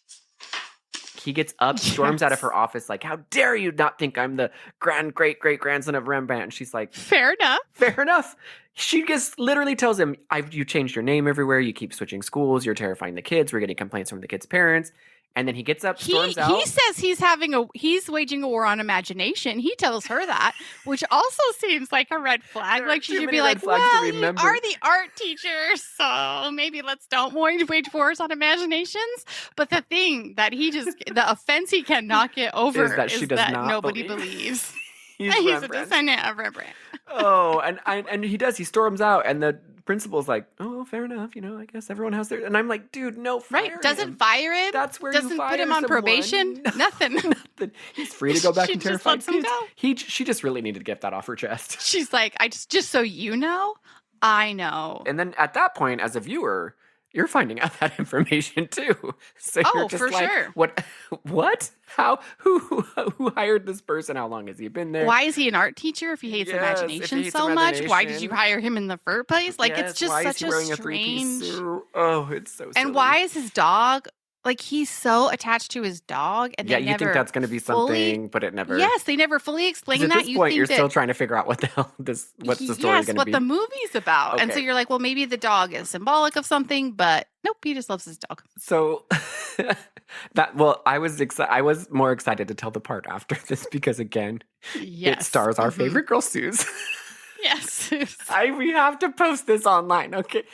He gets up, storms out of her office like, how dare you not think I'm the great-great-grandson of Rembrandt? And she's like, Fair enough. fair enough. She just literally tells him, you changed your name everywhere. You keep switching schools. You're terrifying the kids. We're getting complaints from the kids' parents. And then he gets up, storms out. He says he's waging a war on imagination. He tells her that, which also seems like a red flag. There Like are she too should many be red like, flags to well, you remember." are the art teacher, so maybe let's don't wage wars on imaginations. But the thing that the offense he cannot get over Is that she does not nobody believe believes. He's He's a Rembrandt. descendant of Rembrandt. Oh, and he does. He storms out, and the principal's like, "Oh, fair enough. I guess everyone has their." And I'm like, "Dude, no, fire Right? Doesn't him. fire him. That's where you doesn't fire put him on someone. probation. No. Nothing. Nothing. He's free to go back She and just terrify lets him kids." go. She just really needed to get that off her chest. She's like, just so you know, I know. And then at that point, as a viewer, you're finding out that information too. So you're just for like, sure. What? How? Who hired this person? How long has he been there? Why is he an art teacher if he hates Yes, if he imagination hates so much? Why did imagination. you hire him in the first place? Like, Yes, it's just why such is he a wearing strange. a 3-piece suit? Oh, it's so silly. And why is his dog like he's so attached to his dog? And Yeah, they you think never that's going to be fully- something, but it never. Yes, they never fully 'Cause explain at that. this You point, think you're that still trying to figure out what the hell what's the story yes, going to what be. the movie's about. And so Okay. you're like, well, maybe the dog is symbolic of something, but nope, he just loves his dog. So I was more excited to tell the part after this because again, Yes, it stars our Mhm. favorite girl, Suze. Yes, We have to post this online, okay?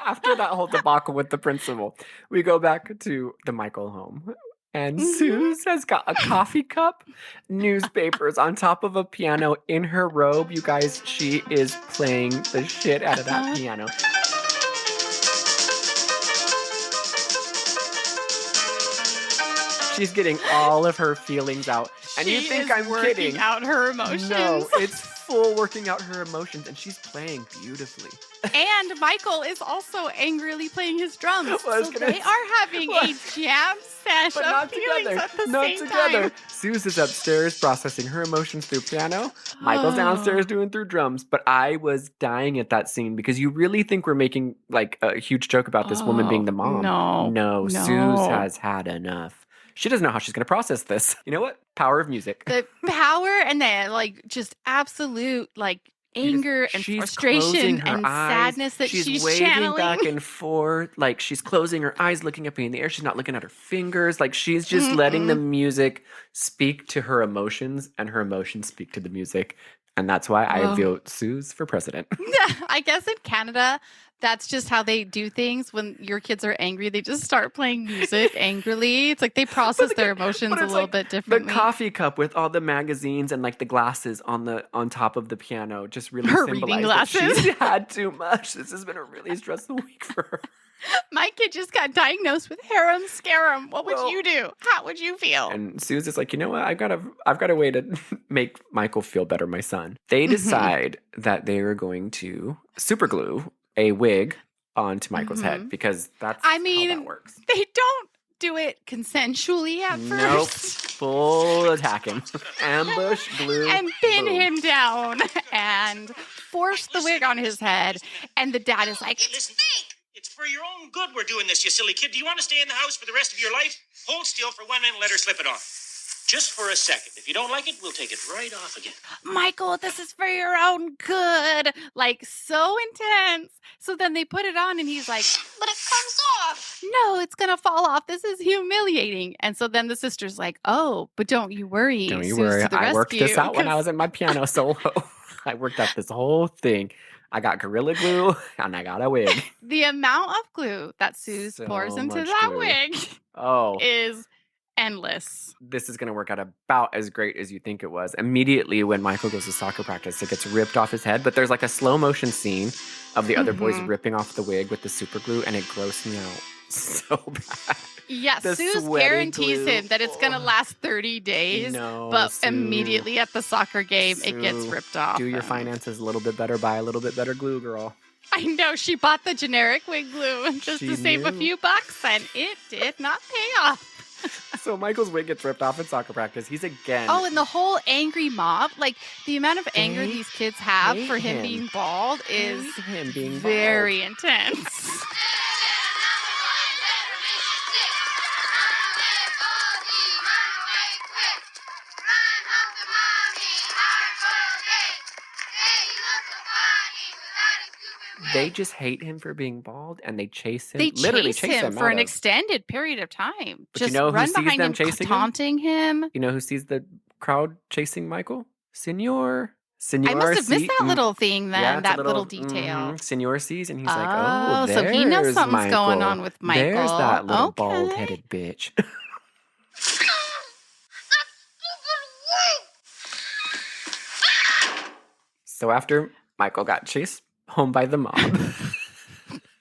After that whole debacle with the principal, we go back to the Michael home. And Mhm. Suze has got a coffee cup, newspapers on top of a piano in her robe. You guys, she is playing the shit out of that piano. She's getting all of her feelings out. And you She think is I'm working kidding. out her emotions. No, it's full working out her emotions, and she's playing beautifully. And Michael is also angrily playing his drums. Well, I was So gonna they are having a jam sesh But of not feelings together. at the Not same together. time. Suze is upstairs processing her emotions through piano. Michael's Oh. downstairs doing through drums. But I was dying at that scene because you really think we're making like a huge joke about this woman being the mom. No. Suze has had enough. She doesn't know how she's going to process this. You know what? Power of music. The power and the like just absolute like anger and She's frustration closing her and eyes. sadness that she's waving channeling. back and forth. Like she's closing her eyes, looking up in the air. She's not looking at her fingers. Like she's just letting the music speak to her emotions, and her emotions speak to the music. And that's why I vote Suze for president. I guess in Canada, that's just how they do things. When your kids are angry, they just start playing music angrily. It's like they process their emotions a little bit differently. The coffee cup with all the magazines and like the glasses on top of the piano just really Her symbolize reading that glasses. she's had too much. This has been a really stressful week for her. My kid just got diagnosed with harem scarum. What would Well- you do? How would you feel? And Suze is like, you know what? I've got a way to make Michael feel better, my son. They decide that they are going to superglue a wig onto Michael's head because that's I mean, how that works. They don't do it consensually at Nope. first. Full attack him. Ambush, glue. And pin boom. him down and force the wig on his head. And the dad is like, Hey, listen, it's for your own good we're doing this, you silly kid. Do you want to stay in the house for the rest of your life? Hold still for 1 minute and let her slip it on. Just for a second. If you don't like it, we'll take it right off again. Michael, this is for your own good. Like, so intense. So then they put it on and he's like, But it comes off. no, it's going to fall off. This is humiliating. And so then the sister's like, oh, but don't you worry. Don't you Suze worry. to the I worked this rescue, out when I 'cause was in my piano solo. I worked out this whole thing. I got Gorilla Glue and I got a wig. the amount of glue that Suze So pours into much that glue. wig Oh, is endless. this is going to work out about as great as you think it was. Immediately when Michael goes to soccer practice, it gets ripped off his head. But there's like a slow motion scene of the other boys ripping off the wig with the super glue, and it grossed me out so bad. Yeah, The Suze sweaty guarantees glue. him that it's going to last 30 days. No, But Suze. immediately at the soccer game, it gets Sue, ripped off. Do your and- finances a little bit better. Buy a little bit better glue, girl. I know, she bought the generic wig glue just She to save a knew. few bucks, and it did not pay off. So Michael's wig gets ripped off at soccer practice. He's again. Oh, and the whole angry mob, like the amount of anger They these kids have hate for him him. being bald is Hate him being very intense. They just hate him for being bald, and they chase him. They literally chase him for out an of. extended period of time. But you Just know who run sees behind them him, chasing him? taunting him. You know who sees the crowd chasing Michael? Senor. I must have missed that see- little thing then, Yeah, it's a that little detail. Senor sees, and he's like, Oh, "Oh, so he knows there's something's going Michael. on with Michael. There's that little Okay. bald-headed bitch." So after Michael got chased home by the mob.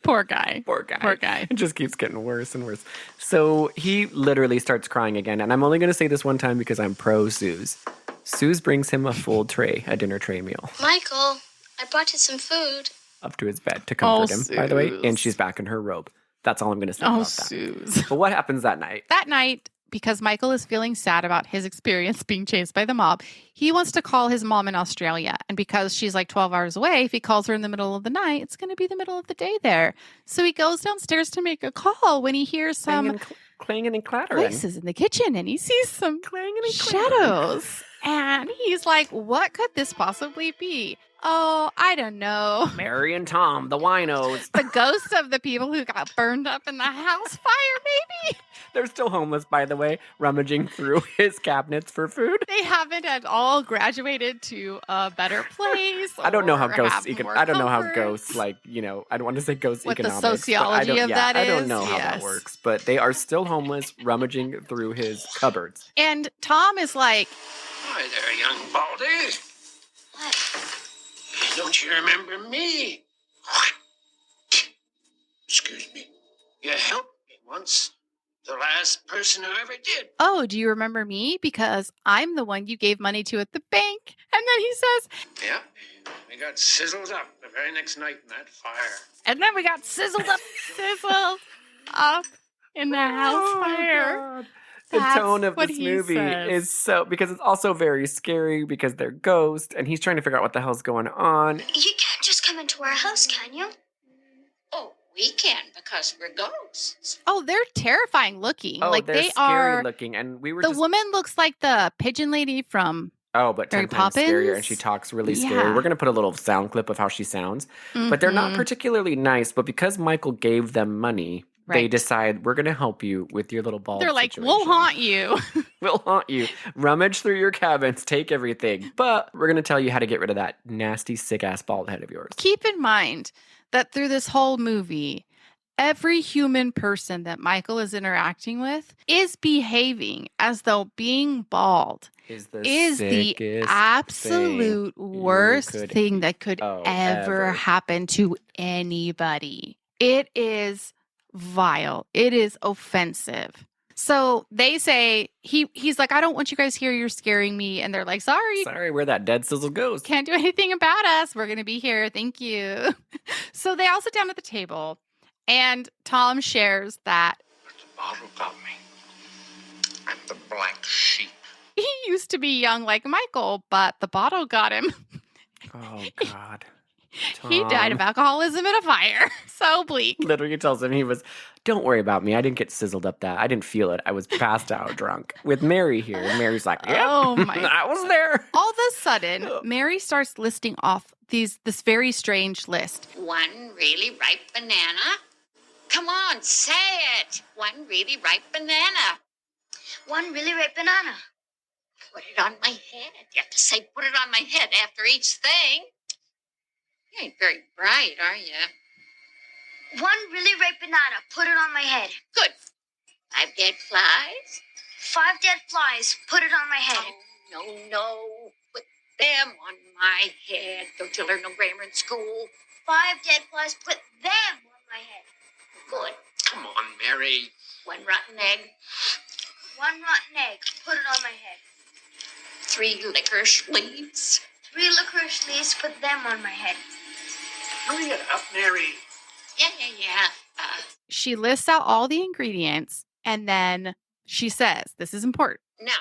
Poor guy. Poor guy. Poor guy. It just keeps getting worse and worse. So he literally starts crying again. And I'm only going to say this one time because I'm pro Suze. Suze brings him a full tray, a dinner tray meal, Michael, I brought you some food. up to his bed to comfort him, by the way. Suze. And she's back in her robe. That's all I'm going to say Oh, about that. Suze. But what happens that night? That night, because Michael is feeling sad about his experience being chased by the mob, he wants to call his mom in Australia. And because she's like 12 hours away, if he calls her in the middle of the night, it's going to be the middle of the day there. So he goes downstairs to make a call when he hears some Clanging and clattering. voices in the kitchen and he sees some Clanging and clattering. shadows. And he's like, what could this possibly be? Oh, I don't know. Mary and Tom, the winos. The ghosts of the people who got burned up in the house fire, maybe? They're still homeless, by the way, rummaging through his cabinets for food. They haven't at all graduated to a better place. I don't know how or ghosts. have more I don't know how comfort. ghosts I don't want to say ghost What the economics. but I sociology don't, of yeah, that I don't is, know how that yes. works, but they are still homeless, rummaging through his cupboards. And Tom is like, Hi there, young baldy. What? Don't you remember me? Excuse me. You helped me once. The last person who ever did. oh, do you remember me? Because I'm the one you gave money to at the bank. And then he says, Yeah, we got sizzled up the very next night in that fire. and then we got sizzled up in the house fire. God. The That's tone of what this he movie says. is so, because it's also very scary because they're ghosts and he's trying to figure out what the hell's going on. You can't just come into our house, can you? Oh, we can because we're ghosts. Oh, they're terrifying looking. Oh, like they're they scary are. looking. And we were The just, woman looks like the pigeon lady from. oh, but 10 Mary times scarier. And Poppins? she talks really scary. Yeah. We're going to put a little sound clip of how she sounds. But they're not Mhm. particularly nice. But because Michael gave them money, they Right. decide we're going to help you with your little bald They're like, situation. we'll haunt you. We'll haunt you. Rummage through your cabins, take everything. But we're going to tell you how to get rid of that nasty, sick-ass bald head of yours. Keep in mind that through this whole movie, every human person that Michael is interacting with is behaving as though being bald Is the is the sickest absolute thing you worst could- thing that could Oh, ever ever. happen to anybody. It is vile. It is offensive. So they say, he's like, I don't want you guys here. You're scaring me. And they're like, sorry, Sorry, we're that dead sizzle ghost. can't do anything about us. We're going to be here. Thank you. So they all sit down at the table and Tom shares that But the bottle got me. I'm the black sheep. he used to be young like Michael, but the bottle got him. Oh, God. He died Tom. of alcoholism in a fire. So bleak. Literally tells him don't worry about me. I didn't get sizzled up that. I didn't feel it. I was passed out drunk. With Mary here. And Mary's like, yeah, Oh, my I was there. All of a sudden, Mary starts listing off this very strange list. One really ripe banana. Come on, say it. One really ripe banana. One really ripe banana. Put it on my head. You have to say, put it on my head after each thing. You ain't very bright, are you? One really ripe banana. Put it on my head. Good. 5 dead flies. 5 dead flies. Put it on my head. Oh, no. Put them on my head. Don't you learn no grammar in school? 5 dead flies. Put them on my head. Good. Come on, Mary. 1 rotten egg. 1 rotten egg. Put it on my head. 3 licorice leaves. 3 licorice leaves. Put them on my head. Hurry it up, Mary. Yeah. She lists out all the ingredients and then she says, this is important. Now,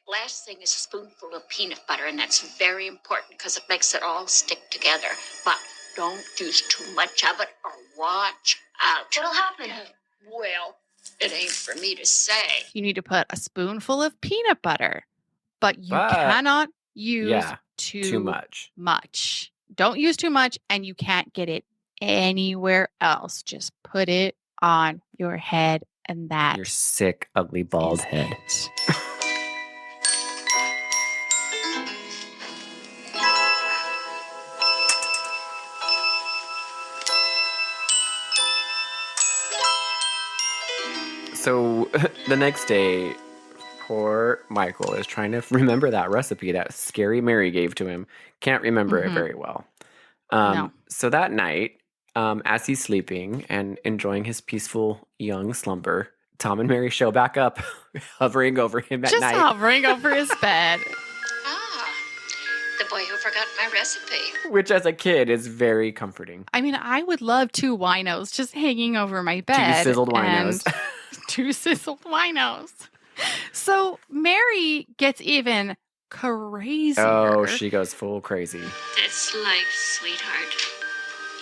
last thing is a spoonful of peanut butter, and that's very important because it makes it all stick together. But don't use too much of it or watch out. What'll happen? Well, it ain't for me to say. You need to put a spoonful of peanut butter, but you But- cannot use Yeah, too too much. much. Don't use too much, and you can't get it anywhere else. Just put it on your head, and that Your sick, ugly, bald is head. it. So the next day, poor Michael is trying to remember that recipe that scary Mary gave to him. Can't remember it Mhm. very well. No. So that night, as he's sleeping and enjoying his peaceful young slumber, Tom and Mary show back up, hovering over him at Just night. hovering over his bed. The boy who forgot my recipe. Which, as a kid, is very comforting. I mean, I would love 2 winos just hanging over my bed. Two sizzled winos. and 2 sizzled winos. So Mary gets even crazier. Oh, she goes full crazy. That's life, sweetheart.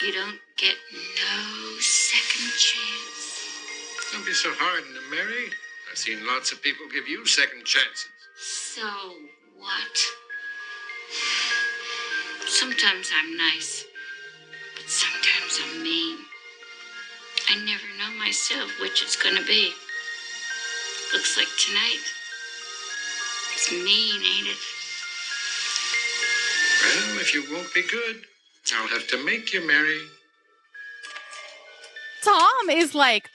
You don't get no second chance. Don't be so hard on them, Mary. I've seen lots of people give you second chances. So what? Sometimes I'm nice, but sometimes I'm mean. I never know myself which it's gonna be. Looks like tonight. It's mean, ain't it? Well, if you won't be good, I'll have to make you, Mary. Tom is like,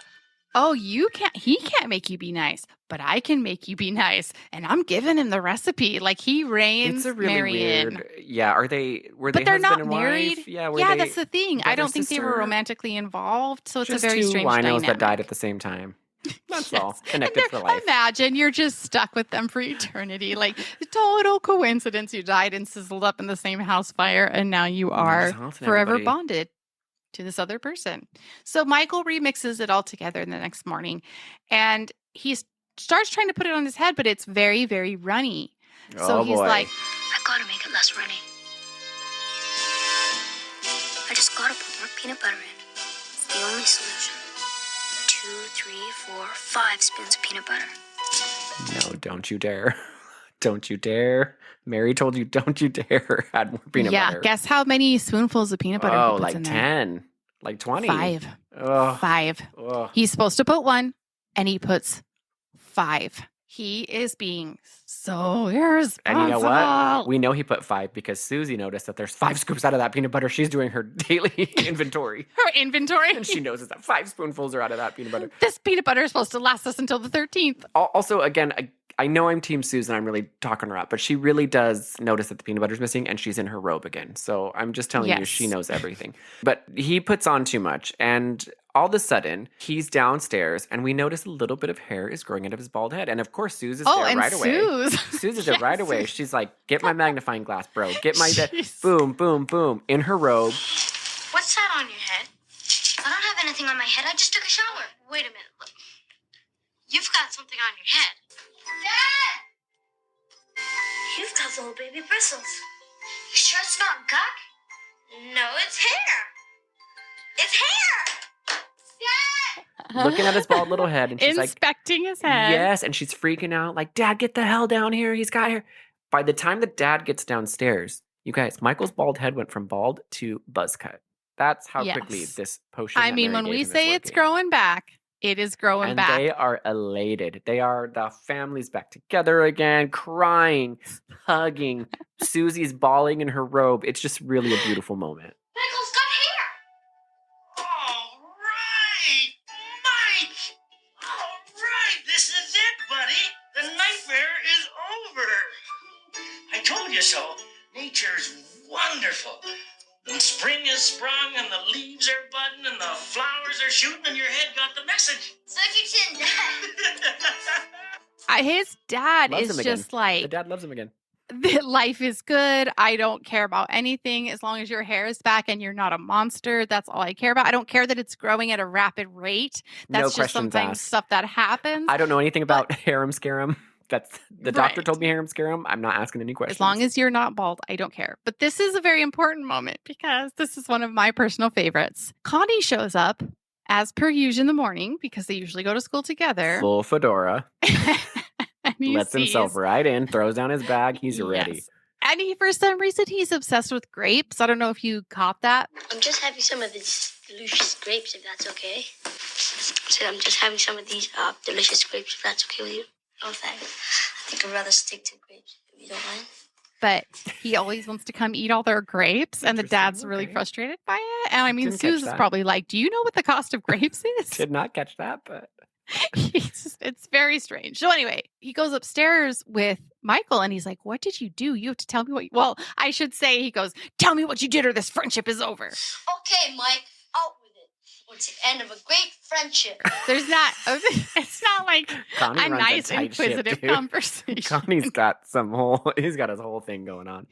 oh, he can't make you be nice, but I can make you be nice. And I'm giving him the recipe. Like he reigns It's a really Mary in. weird. Yeah, were they But they're husband not and married. wife? Yeah, That's the thing. I brother, don't think they were sister? romantically involved. So it's Just a very two strange winos dynamic. that died at the same time. That's Yes. all. And Connected they're- for life. Imagine you're just stuck with them for eternity. Like total coincidence. You died and sizzled up in the same house fire, and now you are Just haunting forever everybody. bonded to this other person. So Michael remixes it all together the next morning, and he starts trying to put it on his head, but it's very, very runny. So Oh, he's boy. like, I gotta make it less runny. I just gotta put more peanut butter in. It's the only solution. 2, 3, 4, 5 spoons of peanut butter. No, don't you dare. Don't you dare. Mary told you, don't you dare add more peanut butter. guess how many spoonfuls of peanut butter he Oh, puts like in there? 10. Like 20. 5. Oh, 5. oh. He's supposed to put 1, and he puts 5. He is being so irresponsible. And you know what? We know he put 5 because Susie noticed that there's 5 scoops out of that peanut butter. She's doing her daily inventory. Her inventory. And she knows that 5 spoonfuls are out of that peanut butter. This peanut butter is supposed to last us until the 13th. Also, again, I know I'm Team Susan. I'm really talking her up, but she really does notice that the peanut butter's missing, and she's in her robe again. So I'm just telling you, Yes. she knows everything. But he puts on too much, and all of a sudden, he's downstairs, and we notice a little bit of hair is growing out of his bald head. And of course, Suze is there and right away. Suze. Suze is there right away. Suze. She's like, "Get my magnifying glass, bro. Get my Jeez. boom, boom, boom." In her robe. What's that on your head? I don't have anything on my head. I just took a shower. Wait a minute. Look. You've got something on your head. Dad! You've got little baby bristles. You sure it's not gunk? No, it's hair. It's hair! Dad! Looking at his bald little head, and she's like, Inspecting his head. yes, and she's freaking out, like, "Dad, get the hell down here. He's got hair." By the time the dad gets downstairs, you guys, Michael's bald head went from bald to buzz cut. That's how quickly Yes. this potion. I that mean, Mary when gave we him is say it's working. growing back, it is growing And back. they are elated. The family's back together again, crying, hugging. Susie's bawling in her robe. It's just really a beautiful moment. Michael's got hair! All right, Mike. All right, this is it, buddy. The nightmare is over. I told you so. Nature's wonderful. And spring has sprung, and the leaves are budding, and the flowers are shooting, and your head got the message. So did your chin, Dad. His dad Loves is him again. just like, The dad loves him again. that life is good. I don't care about anything as long as your hair is back and you're not a monster. That's all I care about. I don't care that it's growing at a rapid rate. That's No just questions something asked. stuff that happens. I don't know anything about harem scarum. That's the doctor Right. told me harem scarum. I'm not asking any questions. As long as you're not bald, I don't care. But this is a very important moment because this is one of my personal favorites. Connie shows up as per usual in the morning because they usually go to school together. Full fedora. And he Lets himself sees- right in, throws down his bag. He's ready. Yes. And he, for some reason, he's obsessed with grapes. I don't know if you caught that. I'm just having some of these delicious grapes, if that's okay. I said I'm just having some of these delicious grapes, if that's okay with you. Oh, thanks. I think I'd rather stick to grapes, if you don't mind. But he always wants to come eat all their grapes, and the Interesting, dad's really okay. frustrated by it. And I mean, Didn't catch Suze is that. probably like, "Do you know what the cost of grapes is?" Did not catch that, but It's very strange. So anyway, he goes upstairs with Michael, and he's like, "What did you do? You have to tell me what." Well, I should say, he goes, "Tell me what you did, or this friendship is over." Okay, Mike, out with it. It's the end of a great friendship. There's not. It's not like Connie a runs nice, tight ship, inquisitive dude. conversation. Connie's got he's got his whole thing going on.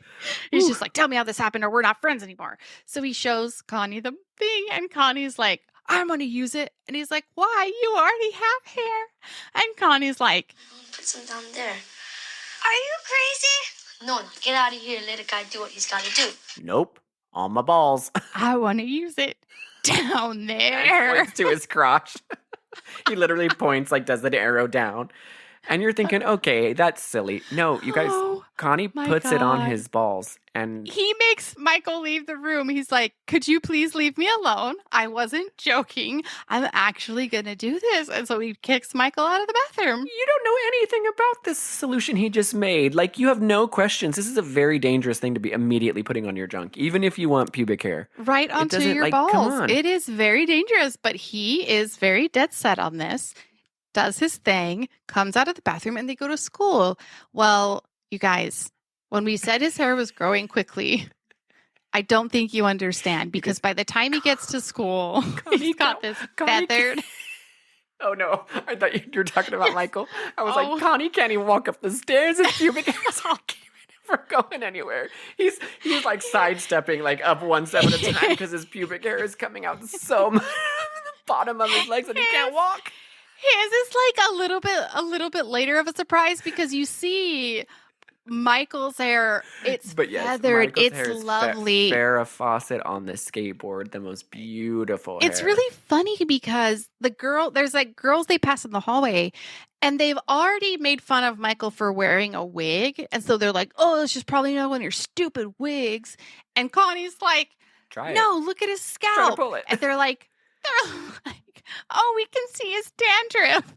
He's just like, "Tell me how this happened, or we're not friends anymore." So he shows Connie the thing, and Connie's like, "I'm going to use it." And he's like, "Why? You already have hair." And Connie's like, Put some down there. Are you crazy? No, get out of here and let a guy do what he's got to do. Nope. On my balls. "I want to use it down And there." points to his crotch. He literally points, like does the arrow down. And you're thinking, okay, that's silly. No, you guys, Oh, Connie my puts it on God. his balls. And He makes Michael leave the room. He's like, "Could you please leave me alone? I wasn't joking. I'm actually going to do this." And so he kicks Michael out of the bathroom. you don't know anything about this solution he just made. Like, you have no questions. This is a very dangerous thing to be immediately putting on your junk, even if you want pubic hair. Right onto doesn't, your like, come balls. on. It is very dangerous, but he is very dead set on this, does his thing, comes out of the bathroom, and they go to school. Well, you guys, when we said his hair was growing quickly, I don't think you understand, because by the time he gets to school, he's got this Connie feathered. Oh no, I thought you were talking about Michael. I was Oh. like, Connie can't even walk up the stairs. His pubic hair's all for going anywhere. He's like sidestepping like up one step at a time because his pubic hair is coming out so much from the bottom of his legs and he can't walk. His is like a little bit later of a surprise, because you see Michael's hair, it's But yes, feathered, Michael's it's hair is lovely. Farrah Fawcett on the skateboard, the most beautiful It's hair. really funny because there's like girls they pass in the hallway, and they've already made fun of Michael for wearing a wig. And so they're like, "Oh, it's just probably not one of your stupid wigs." And Connie's like, Try it. "No, look at his Try to scalp." pull it. And they're like, "Oh, we can see his dandruff."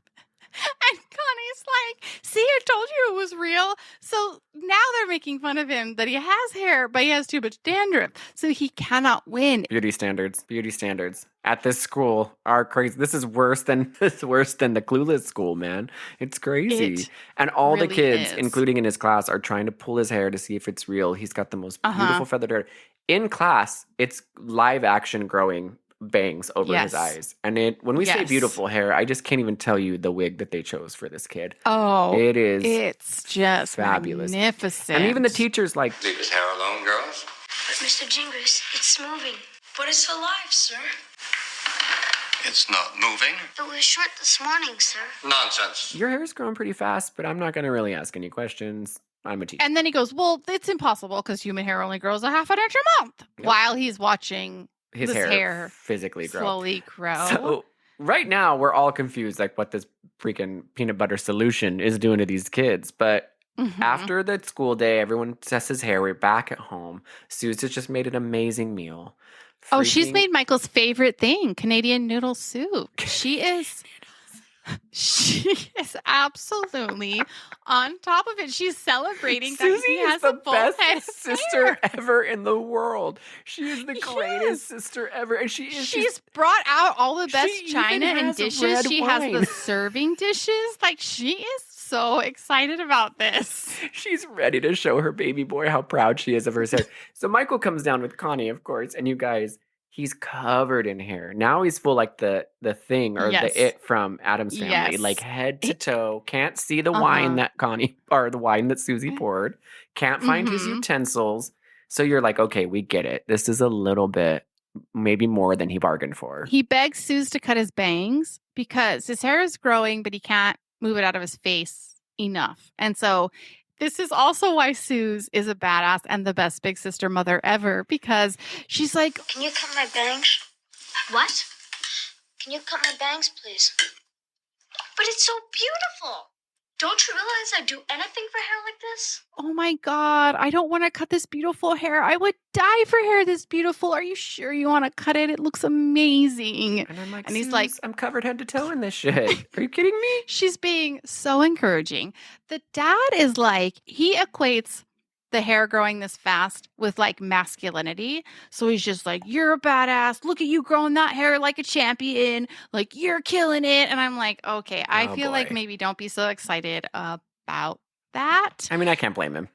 And Connie's like, "See, I told you it was real." So now they're making fun of him that he has hair, but he has too much dandruff. So he cannot win. Beauty standards at this school are crazy. This is worse than the Clueless school, man. It's crazy. It And all the really kids, is. including in his class, are trying to pull his hair to see if it's real. He's got the most beautiful feathered hair. In class, it's live action growing bangs over his Yes. eyes. And when we say Yes. beautiful hair, I just can't even tell you the wig that they chose for this kid. Oh, It is it's just fabulous. magnificent. And even the teacher's like, Leave his hair alone, girls. But Mr. Jingles, it's moving. But it's alive, sir. It's not moving. It was short this morning, sir. Nonsense. your hair's growing pretty fast, but I'm not going to really ask any questions. I'm a teacher. And then he goes, "Well, it's impossible because human hair only grows a half an inch a month." Yep. While he's watching His this hair physically grow. slowly grow. So right now we're all confused, like what this freaking peanut butter solution is doing to these kids. But Mhm. after the school day, everyone tests his hair. We're back at home. Suze has just made an amazing meal. Oh, she's Freaking- made Michael's favorite thing, Canadian noodle soup. She is absolutely on top of it. She's celebrating that Susie he is has the a full head best of sister hair. ever in the world. She is the Yes. greatest sister ever, and she is. She's brought out all the best She china even and has dishes. red She has the wine. serving dishes. Like, she is so excited about this. She's ready to show her baby boy how proud she is of her hair. So Michael comes down with Connie, of course, and you guys, He's covered in hair. Now he's full like the thing or Yes. the it from Adam's Family, Yes. like head to toe. Can't see the wine that Connie or the wine that Susie poured. Can't find his utensils. So you're like, okay, we get it. This is a little bit, maybe more than he bargained for. He begs Suze to cut his bangs because his hair is growing, but he can't move it out of his face enough. And so this is also why Suze is a badass and the best big sister mother ever, because she's like, Can you cut my bangs? What? Can you cut my bangs, please? But it's so beautiful. Don't you realize I'd do anything for hair like this? oh my God, I don't want to cut this beautiful hair. I would die for hair this beautiful. Are you sure you want to cut it? It looks amazing. And I'm like, And he's like, I'm covered head to toe in this shit. Are you kidding me? She's being so encouraging. The dad is like, he equates the hair growing this fast with like masculinity. So he's just like, you're a badass. Look at you growing that hair like a champion. Like, you're killing it. And I'm like, okay, I feel like maybe don't be so excited about that. I mean, I can't blame him.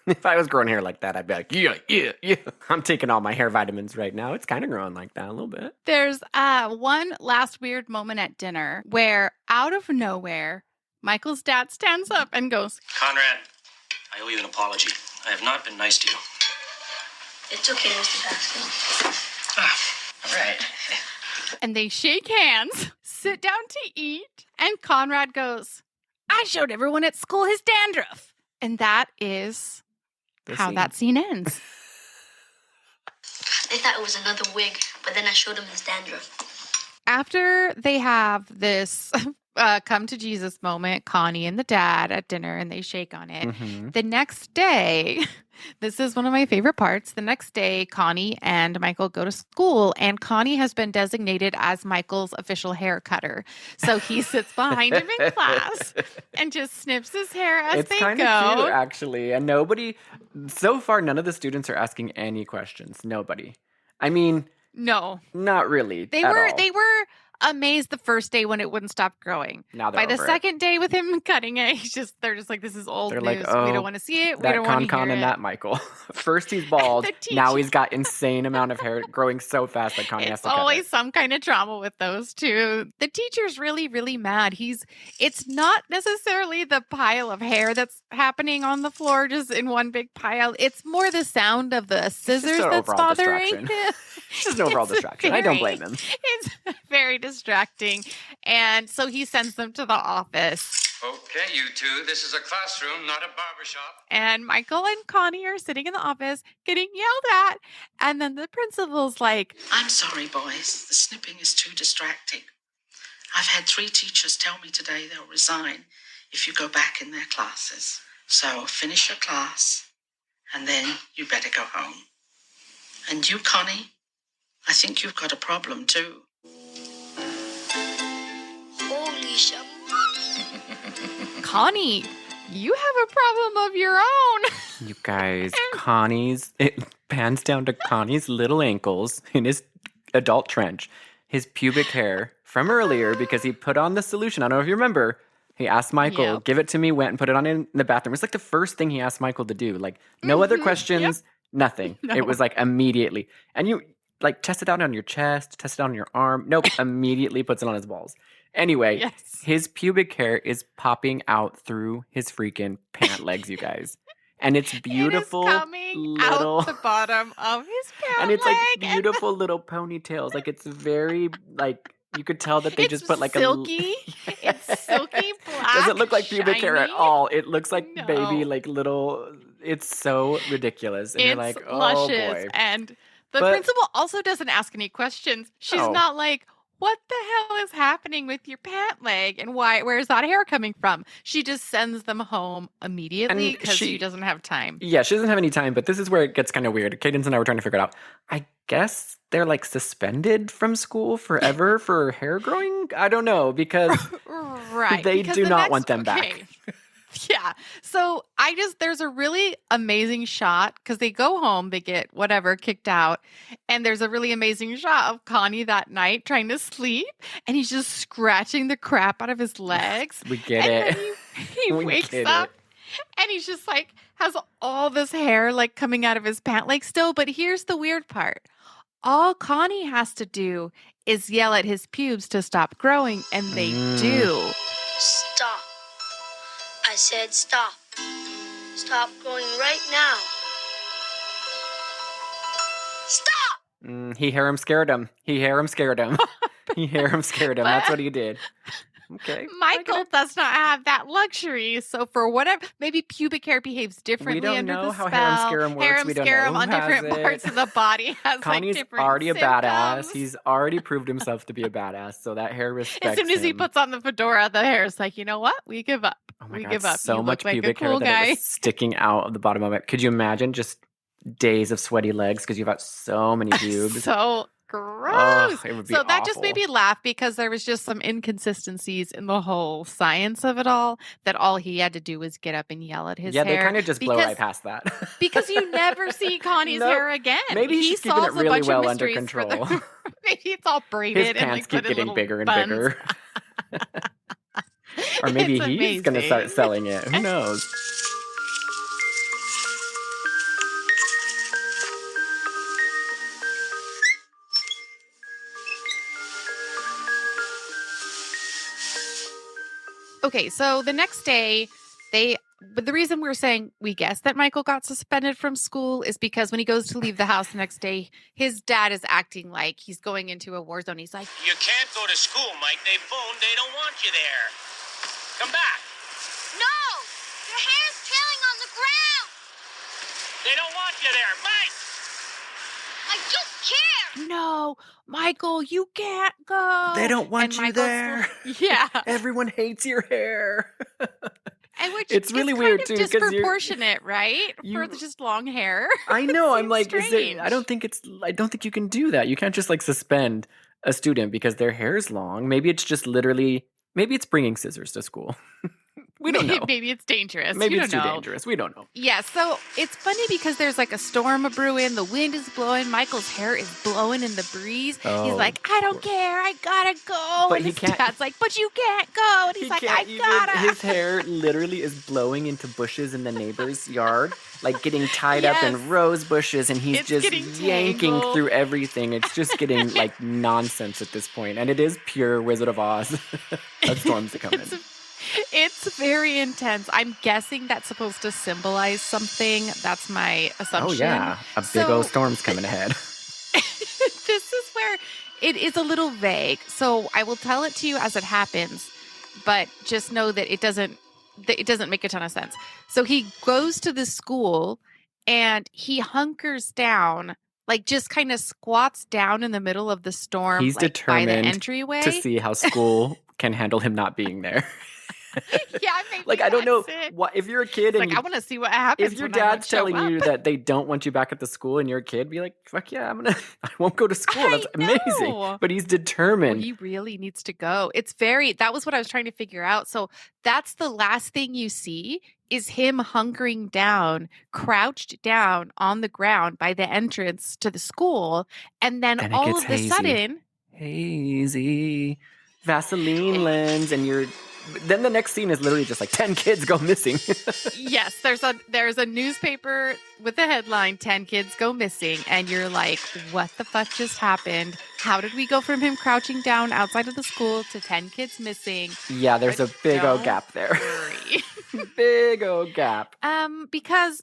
If I was growing hair like that, I'd be like, yeah. I'm taking all my hair vitamins right now. It's kind of growing like that a little bit. There's one last weird moment at dinner where out of nowhere, Michael's dad stands up and goes, Conrad, I owe you an apology. I have not been nice to you. It's okay, Mr. Baxter. All right. and they shake hands, sit down to eat, and Conrad goes, I showed everyone at school his dandruff. And that is how that scene ends. They thought it was another wig, but then I showed him his dandruff. After they have this come to Jesus moment, Connie and the dad at dinner, and they shake on it. Mm-hmm. The next day, this is one of my favorite parts. The next day, Connie and Michael go to school, and Connie has been designated as Michael's official hair cutter. So he sits behind him in class and just snips his hair as they go. It's kind of cute, actually. And so far, none of the students are asking any questions. Nobody. I mean, no, not really. They were amazed the first day when it wouldn't stop growing. Now by the over second day with him cutting it, they're just like, this is old news. Like, oh, we don't want to see it. We that don't want to hear and it. that Michael. First he's bald. Now he's got insane amount of hair growing so fast that Connie has to cut it. Always some kind of trauma with those two. The teacher's really, really mad. It's not necessarily the pile of hair that's happening on the floor just in one big pile. It's more the sound of the scissors that's bothering him. It's just an overall distraction. I don't blame him. It's very distracting. And so he sends them to the office. Okay, you two, this is a classroom, not a barbershop. And Michael and Connie are sitting in the office getting yelled at. And then the principal's like, I'm sorry, boys. The snipping is too distracting. I've had 3 teachers tell me today they'll resign if you go back in their classes. So finish your class, and then you better go home. And you, Connie, I think you've got a problem too. Holy shit. Connie, you have a problem of your own. You guys, it pans down to Connie's little ankles in his adult trench. His pubic hair from earlier because he put on the solution. I don't know if you remember. He asked Michael, give it to me, went and put it on in the bathroom. It's like the first thing he asked Michael to do. Like, no other questions, nothing. No. It was like immediately. And you like test it out on your chest, test it out on your arm. Nope, immediately puts it on his balls. Anyway, his pubic hair is popping out through his freaking pant legs, you guys. And it's beautiful. It is coming out the bottom of his pant and it's leg. Like beautiful little ponytails. Like it's very like you could tell that they just put like silky. It's silky black. Doesn't look like pubic hair at all. It looks like No. baby like little. It's so ridiculous. And you're like, oh luscious. boy. And the principal also doesn't ask any questions. She's not like, what the hell is happening with your pant leg and where's that hair coming from? She just sends them home immediately because she doesn't have time. Yeah, she doesn't have any time, but this is where it gets kind of weird. Cadence and I were trying to figure it out. I guess they're like suspended from school forever for hair growing? I don't know because they do not want them back. Yeah. So there's a really amazing shot because they go home, they get whatever kicked out. And there's a really amazing shot of Connie that night trying to sleep. And he's just scratching the crap out of his legs. We get it. He wakes up and he's just like, has all this hair like coming out of his pant leg still. But here's the weird part. all Connie has to do is yell at his pubes to stop growing, and they do. Stop. I said stop. Stop growing right now. Stop! He hear him, scared him. He hear him, scared him. He hear him, scared him. That's what he did. Okay. Michael does not have that luxury. So for whatever, maybe pubic hair behaves differently We don't under know the how spell. harem scarum works. Harem We don't scarum know on who has different it. parts of the body has Connie's like different already a symptoms. badass. He's already proved himself to be a badass, so that hair respects As soon as he him. puts on the fedora, the hair is like, you know what? We give up. Oh my we God, give up. so You much look like pubic a cool hair that guy. it was sticking out of the bottom of it. Could you imagine just days of sweaty legs because you've got so many pubes? So gross. Oh, it would be So that just made awful. me laugh because there was just some inconsistencies in the whole science of it all, that all he had to do was get up and yell at his Yeah, hair. they kind of just blow right past that. Because you never see Connie's Nope. hair again. Maybe he he's keeping it solves a really bunch well of under mysteries for the- control. Maybe it's all braided His and pants like keep put in getting little bigger and buns. bigger. Or maybe It's he's going to start amazing. selling it. Who knows? Okay, so the next day, but the reason we're saying we guess that Michael got suspended from school is because when he goes to leave the house the next day, his dad is acting like he's going into a war zone. He's like, You can't go to school, Mike. They phoned. They don't want you there. Come back. No! Your hair's trailing on the ground! They don't want you there. Mike! I don't care! no, Michael, you can't go. They don't want And you Michael's there. Yeah. Everyone hates your hair. And which It's really is weird, kind too, of 'cause you're- disproportionate, right? you- For just long hair. I know. I'm Seems like, is strange. there, I don't think you can do that. You can't just like suspend a student because their hair is long. Maybe it's just literally, maybe it's bringing scissors to school. We don't know. Maybe it's dangerous. Maybe You it's don't too know. dangerous. We don't know. Yeah, so it's funny because there's like a storm a brewing, the wind is blowing, Michael's hair is blowing in the breeze. He's Oh, like, I don't care, I gotta go. But and he his can't- dad's like, but you can't go. And he's like, I gotta. His hair literally is blowing into bushes in the neighbor's yard, like getting tied up Yes. in rose bushes, and he's It's just getting yanking tangled. through everything. It's just getting like nonsense at this point, and it is pure Wizard of Oz. A storm's coming. It's very intense. I'm guessing that's supposed to symbolize something. That's my assumption. Oh yeah, a big So- old storm's coming ahead. This is where it is a little vague. So I will tell it to you as it happens, but just know that it doesn't make a ton of sense. So he goes to the school and he hunkers down, like just kind of squats down in the middle of the storm, He's like by the determined entryway. to see how school can handle him not being there. Yeah, maybe Like I don't know that's it. what if you're a kid It's and like I want to see what happens. if your when I don't dad's show telling up. you that they don't want you back at the school and you're a kid, be like, fuck yeah, I won't go to school. I That's amazing. know. But he's Well, determined. he really needs to go. That was what I was trying to figure out. So that's the last thing you see is him hunkering down, crouched down on the ground by the entrance to the school. And then And it all gets of a hazy. sudden, Hazy Vaseline lens, and then the next scene is literally just like 10 kids go missing. yes, there's a newspaper with a headline, 10 kids go missing. And you're like, what the fuck just happened? How did we go from him crouching down outside of the school to 10 kids missing? Yeah, there's a big old Don't gap there. worry. Big old gap. Because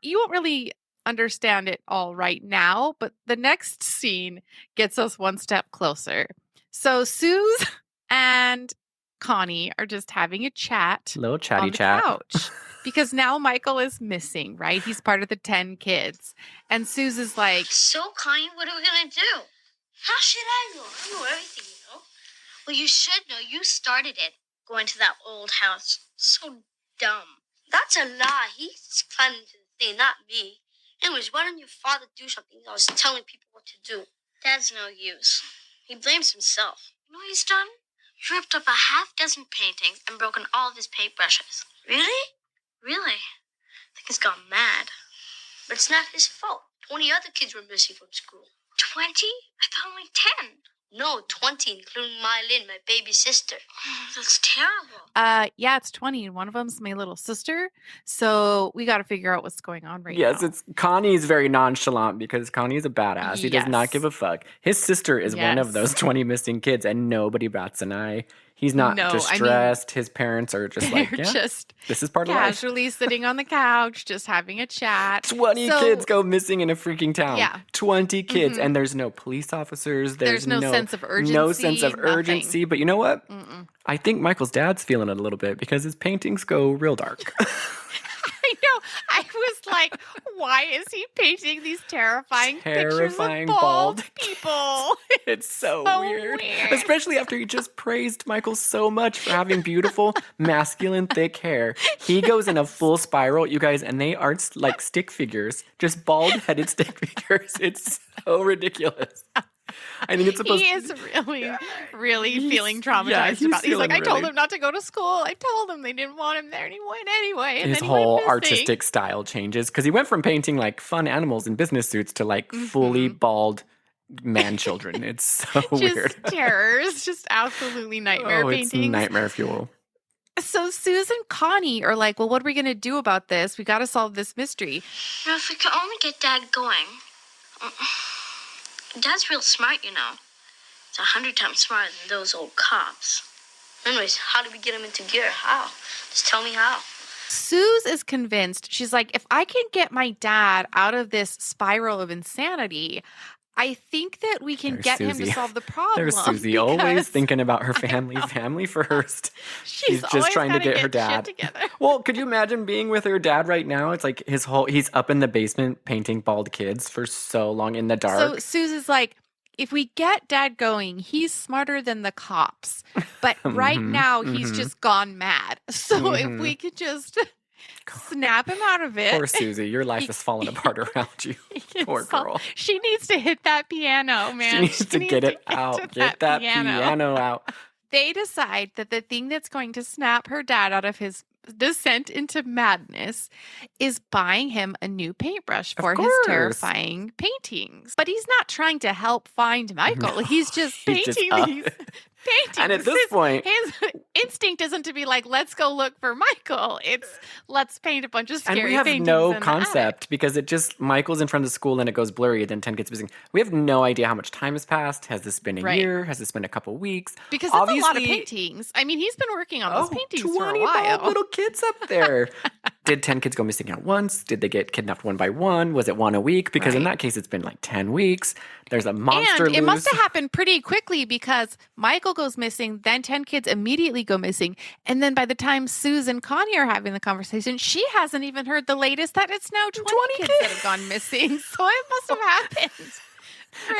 you won't really understand it all right now, but the next scene gets us one step closer. So Suze and Connie are just having a chat Little on chatty the chat. couch because now Michael is missing, right? He's part of the 10 kids. And Suze is like, So, Connie, what are we gonna do? How should I know? I know everything, you know. Well, you should know. You started it, going to that old house. So dumb. That's a lie. He's climbing to the thing, not me. Anyways, why didn't your father do something? I was telling people what to do. Dad's no use. He blames himself. You know what he's done? He ripped up a half-dozen paintings and broken all of his paintbrushes. Really? Really? I think he's gone mad. But it's not his fault. 20 other kids were missing from school. 20? I thought only 10. No, 20, including Mylin, my baby sister. That's terrible. Yeah, it's 20, and one of them's my little sister. So we got to figure out what's going on right Yes, now. it's Connie's very nonchalant because Connie is a badass. He does not Yes. give a fuck. His sister is one of Yes. those 20 missing kids, and nobody bats an eye. He's not No, I mean, distressed. His parents are just like, They're yeah, just this is part of life. casually sitting on the couch, just having a chat. 20 kids go missing in a freaking town. Yeah. 20 kids, and there's no police officers. There's no sense of urgency. No sense of nothing. urgency. But you know what? I think Michael's dad's feeling it a little bit because his paintings go real dark. I know. I was like, why is he painting these terrifying pictures of bald people? It's so so weird. weird. Especially after he just praised Michael so much for having beautiful, masculine, thick hair. He goes in a full spiral, you guys, and they are like stick figures, just bald-headed stick figures. It's so ridiculous. I think it's supposed He is really feeling traumatized about it. He's like, I told him not to go to school. I told him they didn't want him there, and he went anyway. And his then he went whole missing. artistic style changes because he went from painting like fun animals in business suits to like fully bald man children. It's so weird. Just terrors, just absolutely nightmare It's paintings. nightmare fuel. So Suze and Connie are like, well, what are we going to do about this? We got to solve this mystery. Now, if we could only get Dad going. Dad's real smart, you know. He's 100 times smarter than those old cops. Anyways, how do we get him into gear? How? Just tell me how. Suze is convinced. She's like, if I can get my dad out of this spiral of insanity, I think that we can There's get him to Susie. solve the problem. There's Susie, always thinking about her family first. She's just always trying to gotta get her dad. shit together. Well, could you imagine being with her dad right now? It's like he's up in the basement painting bald kids for so long in the dark. So Suze is like, if we get Dad going, he's smarter than the cops. But right now, he's just gone mad. So if we could just snap him out of it. Poor Susie, your life is falling apart around you. Poor girl. She needs to hit that piano, man. She needs to get it out. Get that piano out. They decide that the thing that's going to snap her dad out of his descent into madness is buying him a new paintbrush for his terrifying paintings. But he's not trying to help find Michael. No, he's just he's just painting up. these paintings. And at this point, his instinct isn't to be like, let's go look for Michael. It's let's paint a bunch of scary and we have paintings no in the concept because it just Michael's in front of the school and it goes blurry. Then 10 gets missing. We have no idea how much time has passed. Has this been a year? Has this been a couple weeks? Because it's a lot of paintings. I mean, he's been working on those paintings for a 20 while. bald little kids up there. Did 10 kids go missing at once? Did they get kidnapped one by one? Was it one a week? Because in that case, it's been like 10 weeks. There's a monster And it loose. must have happened pretty quickly because Michael goes missing, then 10 kids immediately go missing. And then by the time Suze and Connie are having the conversation, she hasn't even heard the latest that it's now 20 kids that have gone missing. So it must have happened.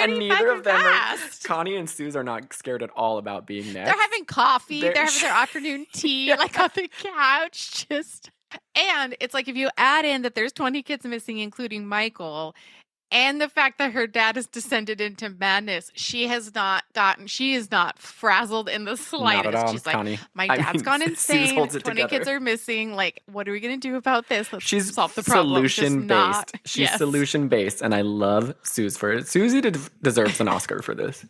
And neither of them fast. Connie and Suze are not scared at all about being next. They're having coffee. They're- They're having their afternoon tea, like on the couch. And it's like if you add in that there's 20 kids missing, including Michael, and the fact that her dad has descended into madness, she is not frazzled in the slightest. Not at all, She's Connie. like, my I dad's mean, gone Suze insane. holds it 20 kids together. are missing. Like, what are we going to do about this? Let's She's solve the problem. solution based. She's solution based, and I love Suze for it. Susie deserves an Oscar for this.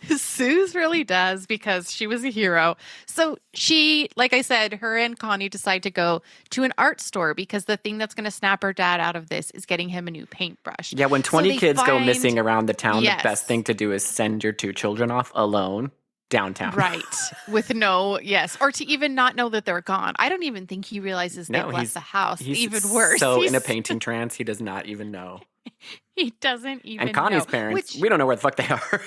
Suze really does because she was a hero. So she, like I said, her and Connie decide to go to an art store because the thing that's going to snap her dad out of this is getting him a new paintbrush. Yeah, when 20 So kids go find- missing around the town, Yes. the best thing to do is send your 2 children off alone downtown. Right. With or to even not know that they're gone. I don't even think he realizes they've left the house. He's even worse. So He's- in a painting trance, he does not even know. He doesn't even And Connie's know. parents, we don't know where the fuck they are.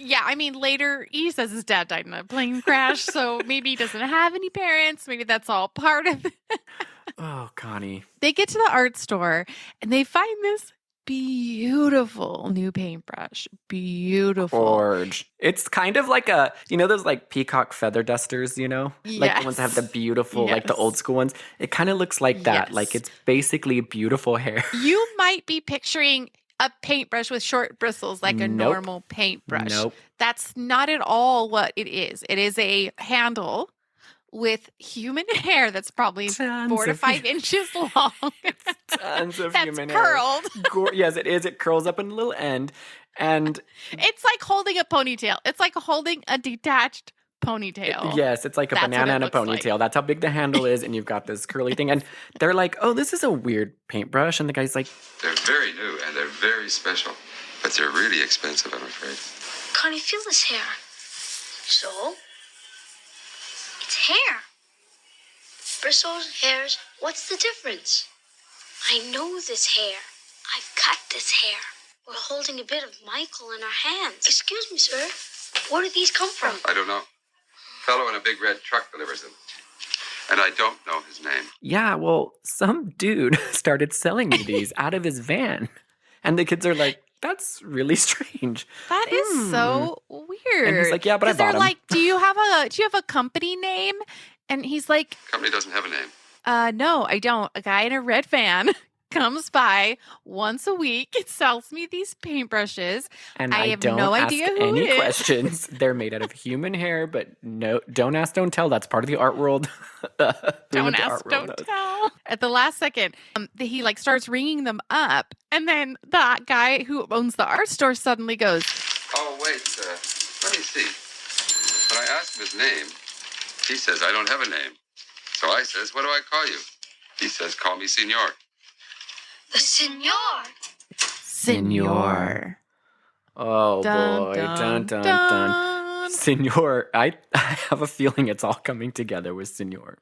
Yeah, I mean, later he says his dad died in a plane crash, so maybe he doesn't have any parents. Maybe that's all part of it. Oh, Connie. They get to the art store and they find this beautiful new paintbrush. Beautiful. Gorge. It's kind of like those like peacock feather dusters, like the ones that have the beautiful, like the old school ones. It kind of looks like that. Yes. Like it's basically beautiful hair. You might be picturing a paintbrush with short bristles like a Nope. normal paintbrush. Nope. That's not at all what it is. It is a handle with human hair that's probably Tons 4 to of 5 inches long. Tons of That's human curled. hair. Yes, it is. It curls up in a little end. And It's like holding a ponytail. It's like holding a detached ponytail. yes, it's like a That's banana what it and a looks like. ponytail. That's how big the handle is, and you've got this curly thing. And they're like, oh, this is a weird paintbrush. And the guy's like, They're very new and they're very special, but they're really expensive, I'm afraid. Connie, feel this hair. So? It's hair. Bristles, hairs, what's the difference? I know this hair. I've cut this hair. We're holding a bit of Michael in our hands. Excuse me, sir. Where do these come from? I don't know. Fellow in a big red truck delivers them. And I don't know his name. yeah, well, some dude started selling me these out of his van. And the kids are like, that's really strange. That is so weird. And he's like, yeah, but I 'Cause they're bought 'em. like, do you have a company name? And he's like, Company doesn't have a name. no, I don't. A guy in a red van comes by once a week and sells me these paintbrushes. And I I have don't no ask idea who any it is. questions. They're made out of human hair, but no, don't ask, don't tell. That's part of the art world. Who Don't in the ask, art world don't knows? tell. At the last second, he like starts ringing them up, and then that guy who owns the art store suddenly goes, Oh, wait, let me see. When I ask him his name, he says, I don't have a name. So I says, what do I call you? He says, call me Senor. The senor. "Senor." Oh Dun, boy, dun, dun dun dun. dun. Senor, I have a feeling it's all coming together with Senor.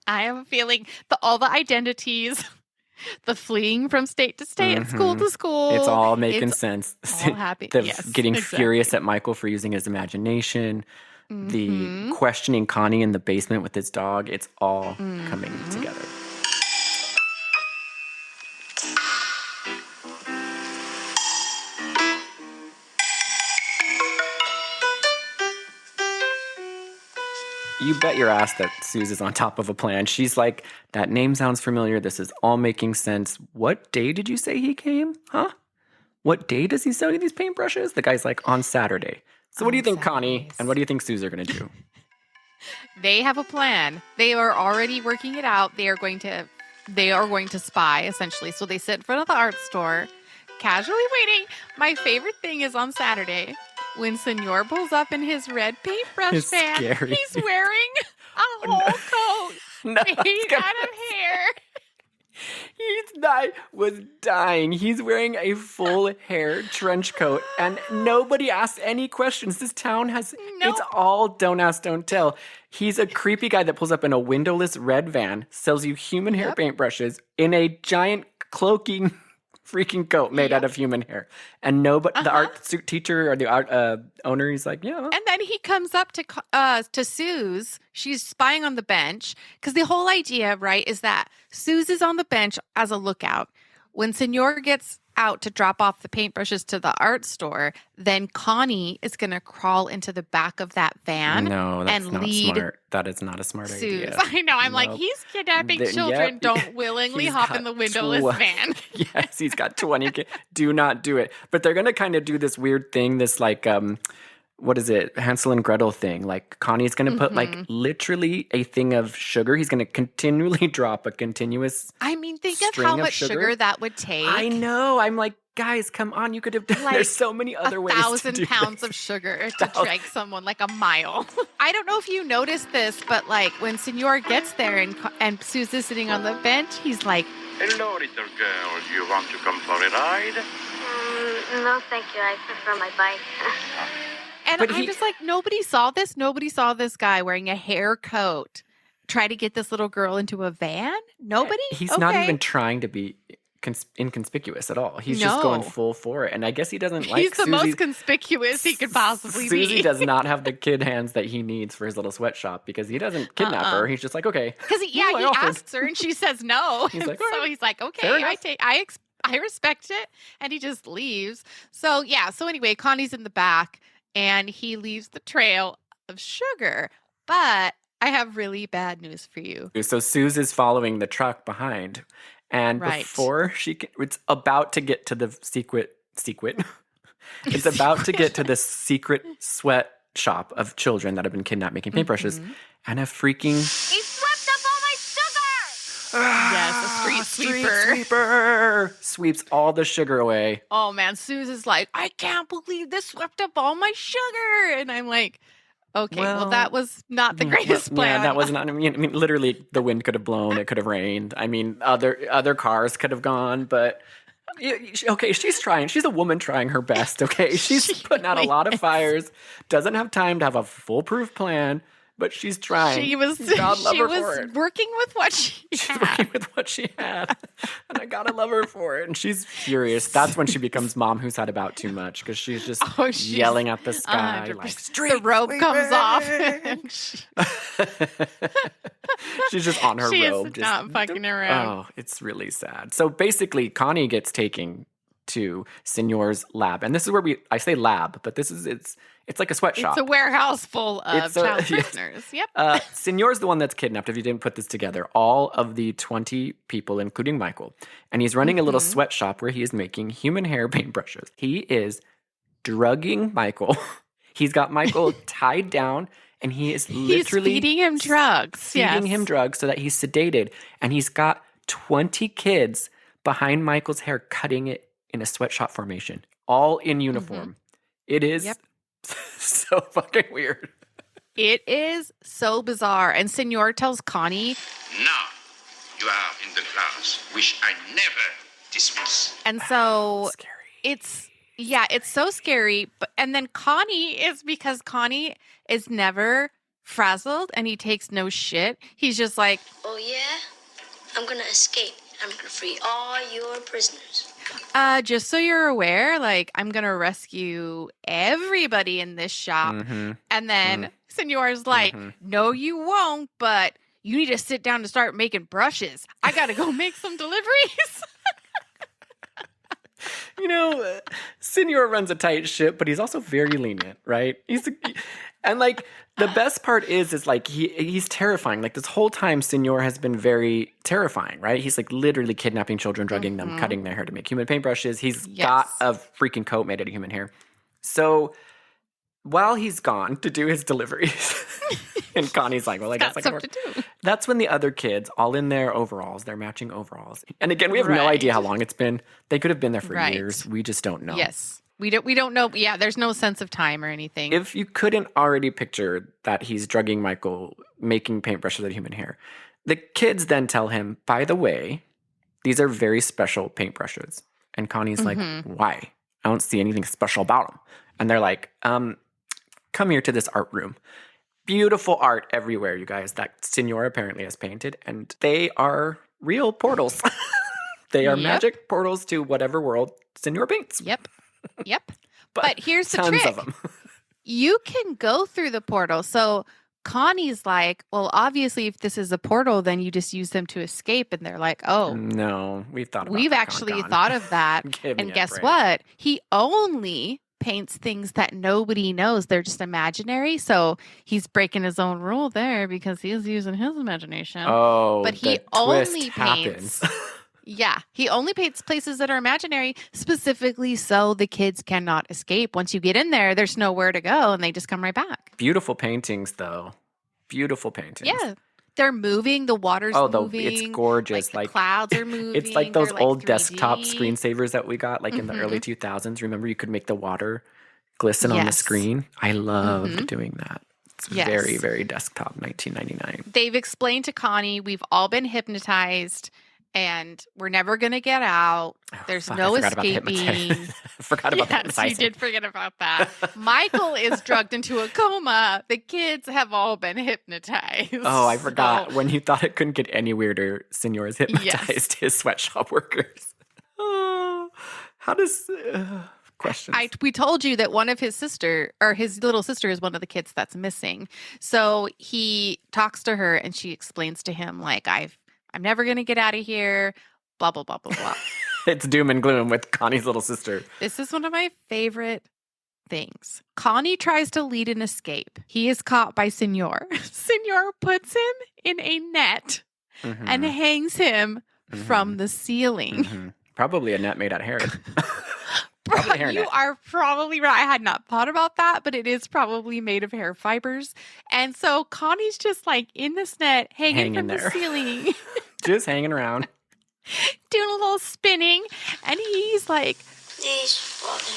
I have a feeling all the identities, the fleeing from state to state, and school to school. It's all making it's sense. all happy. The Yes, getting exactly. furious at Michael for using his imagination, the questioning Connie in the basement with his dog. It's all coming together. You bet your ass that Suze is on top of a plan. She's like, that name sounds familiar. This is all making sense. What day did you say he came? Huh? What day does he sell you these paintbrushes? The guy's like, on Saturday. So what do you think, Connie? Saturdays. And what do you think Suze are going to do? They have a plan. They are already working it out. They are going to spy, essentially. So they sit in front of the art store, casually waiting. My favorite thing is on Saturday when Senor pulls up in his red paintbrush It's van. scary. He's wearing a whole coat No, I was made gonna out of hair. I was dying. He's wearing a full hair trench coat, and nobody asks any questions. This town has, it's all don't ask, don't tell. He's a creepy guy that pulls up in a windowless red van, sells you human hair paintbrushes in a giant cloaking freaking coat made out of human hair. And nobody, the art teacher or the art owner, he's like, yeah. And then he comes up to Suze. She's spying on the bench because the whole idea, right, is that Suze is on the bench as a lookout. When Senor gets out to drop off the paintbrushes to the art store, then Connie is going to crawl into the back of that van. No, that's and not lead smart. That is not a smart Suze. idea. I know. I'm like, Nope. he's kidnapping Yep. children. Don't willingly He's hop got in the windowless van. Yes, he's got 20 kids. Do not do it. But they're going to kind of do this weird thing, this like, what is it? Hansel and Gretel thing. Like Connie's going to put like literally a thing of sugar. He's going to continually drop a continuous I mean, think of string how of much sugar. sugar that would take. I know. I'm like, guys, come on. You could have done, Like there's so many other ways to 1,000 do pounds this. of sugar to drag someone like a mile. I don't know if you noticed this, but like when Senor gets there and Suze is sitting on the bench, he's like, Hello, little girl. Do you want to come for a ride? No, thank you. I prefer my bike. and But I'm just like, nobody saw this. Nobody saw this guy wearing a hair coat try to get this little girl into a van. Nobody. He's not Okay. even trying to be inconspicuous at all. He's just going No. full for it. And I guess he doesn't like He's the Susie. most conspicuous he could possibly Susie be. does not have the kid hands that he needs for his little sweatshop because he doesn't kidnap her. He's just like, okay. Because he I offered. asks her and she says no. He's like, so "All right, he's like, fair okay, enough." I respect it, and he just leaves. So yeah. So anyway, Connie's in the back, and he leaves the trail of sugar. But I have really bad news for you. So Suze is following the truck behind. And Right. before it's about to get to the secret. It's about to get to the secret sweat shop of children that have been kidnapped making paintbrushes. And a freaking He swept up all my sugar! Yes, a street sweeper sweeps all the sugar away. Oh man, Suze is like, I can't believe this swept up all my sugar. And I'm like, okay, well that was not the greatest plan. Yeah, that was not. I mean, literally, the wind could have blown. It could have rained. I mean, other cars could have gone. But okay, she's trying. She's a woman trying her best. Okay, she's putting out a lot of fires. Doesn't have time to have a foolproof plan. But she's trying. She was working with what she had. Working with what she had. And I gotta love her for it. And she's furious. That's when she becomes mom who's had about too much. Because she's just yelling at the sky. Like, the robe comes off. She's just on her robe. She's not fucking around. Oh, it's really sad. So basically, Connie gets taken to Senor's lab. And this is where I say lab, but it's like a sweatshop. It's a warehouse full of child prisoners. Yep. Senor's the one that's kidnapped, if you didn't put this together. All of the 20 people, including Michael. And he's running a little sweatshop where he is making human hair paintbrushes. He is drugging Michael. He's got Michael tied down, and he is literally... He's feeding him drugs. Feeding him drugs so that he's sedated. And he's got 20 kids behind Michael's hair cutting it in a sweatshop formation, all in uniform. It is so fucking weird. It is so bizarre. And Senor tells Connie, now you are in the class which I never dismiss. And so it's so scary. And then Connie is, because Connie is never frazzled and he takes no shit. He's just like, oh yeah? I'm going to escape. I'm going to free all your prisoners. Just so you're aware, like, I'm going to rescue everybody in this shop. And then Senor's like, no, you won't, but you need to sit down and start making brushes. I got to go make some deliveries. Senor runs a tight ship, but he's also very lenient, right? And like the best part is like he's terrifying. Like this whole time, Senor has been very terrifying, right? He's like literally kidnapping children, drugging them, cutting their hair to make human paintbrushes. He's got a freaking coat made out of human hair. So while he's gone to do his deliveries, and Connie's like, well, I guess I can work. That's when the other kids, all in their overalls, their matching overalls. And again, we have no idea how long it's been. They could have been there for years. We just don't know. Yes. We don't know. Yeah, there's no sense of time or anything. If you couldn't already picture that he's drugging Michael, making paintbrushes out of human hair, the kids then tell him, by the way, these are very special paintbrushes. And Connie's like, why? I don't see anything special about them. And they're like, come here to this art room. Beautiful art everywhere, you guys, that Senor apparently has painted. And they are real portals. They are magic portals to whatever world Senor paints. Yep. But here's the trick. Tons of them. You can go through the portal. So Connie's like, well, obviously, if this is a portal, then you just use them to escape. And they're like, oh. No, we've thought about We've actually thought of that. And guess what? He only paints things that nobody knows. They're just imaginary. So he's breaking his own rule there because he's using his imagination. Oh, but he only paints. Yeah, he only paints places that are imaginary, specifically so the kids cannot escape. Once you get in there, there's nowhere to go, and they just come right back. Beautiful paintings, though. Beautiful paintings. Yeah, they're moving. The water's moving. It's gorgeous. Like the clouds are moving. It's like those old 3D. desktop screensavers that we got, like in the early 2000s. Remember, you could make the water glisten on the screen? I loved doing that. It's very, very desktop, 1999. They've explained to Connie, we've all been hypnotized. And we're never going to get out. There's no escaping. Forgot about that. Yes, you did forget about that. Michael is drugged into a coma. The kids have all been hypnotized. Oh, I forgot. When you thought it couldn't get any weirder, Senor's hypnotized his sweatshop workers. Oh, how does... questions. We told you that one of his little sister is one of the kids that's missing. So he talks to her and she explains to him, like, I'm never going to get out of here, blah, blah, blah, blah, blah. It's doom and gloom with Connie's little sister. This is one of my favorite things. Connie tries to lead an escape. He is caught by Senor. Senor puts him in a net and hangs him from the ceiling. Probably a net made out of hair. You are probably right. I had not thought about that, but it is probably made of hair fibers. And so Connie's just like in this net, hanging from the ceiling. Just hanging around. doing a little spinning, and he's like, Please, Father.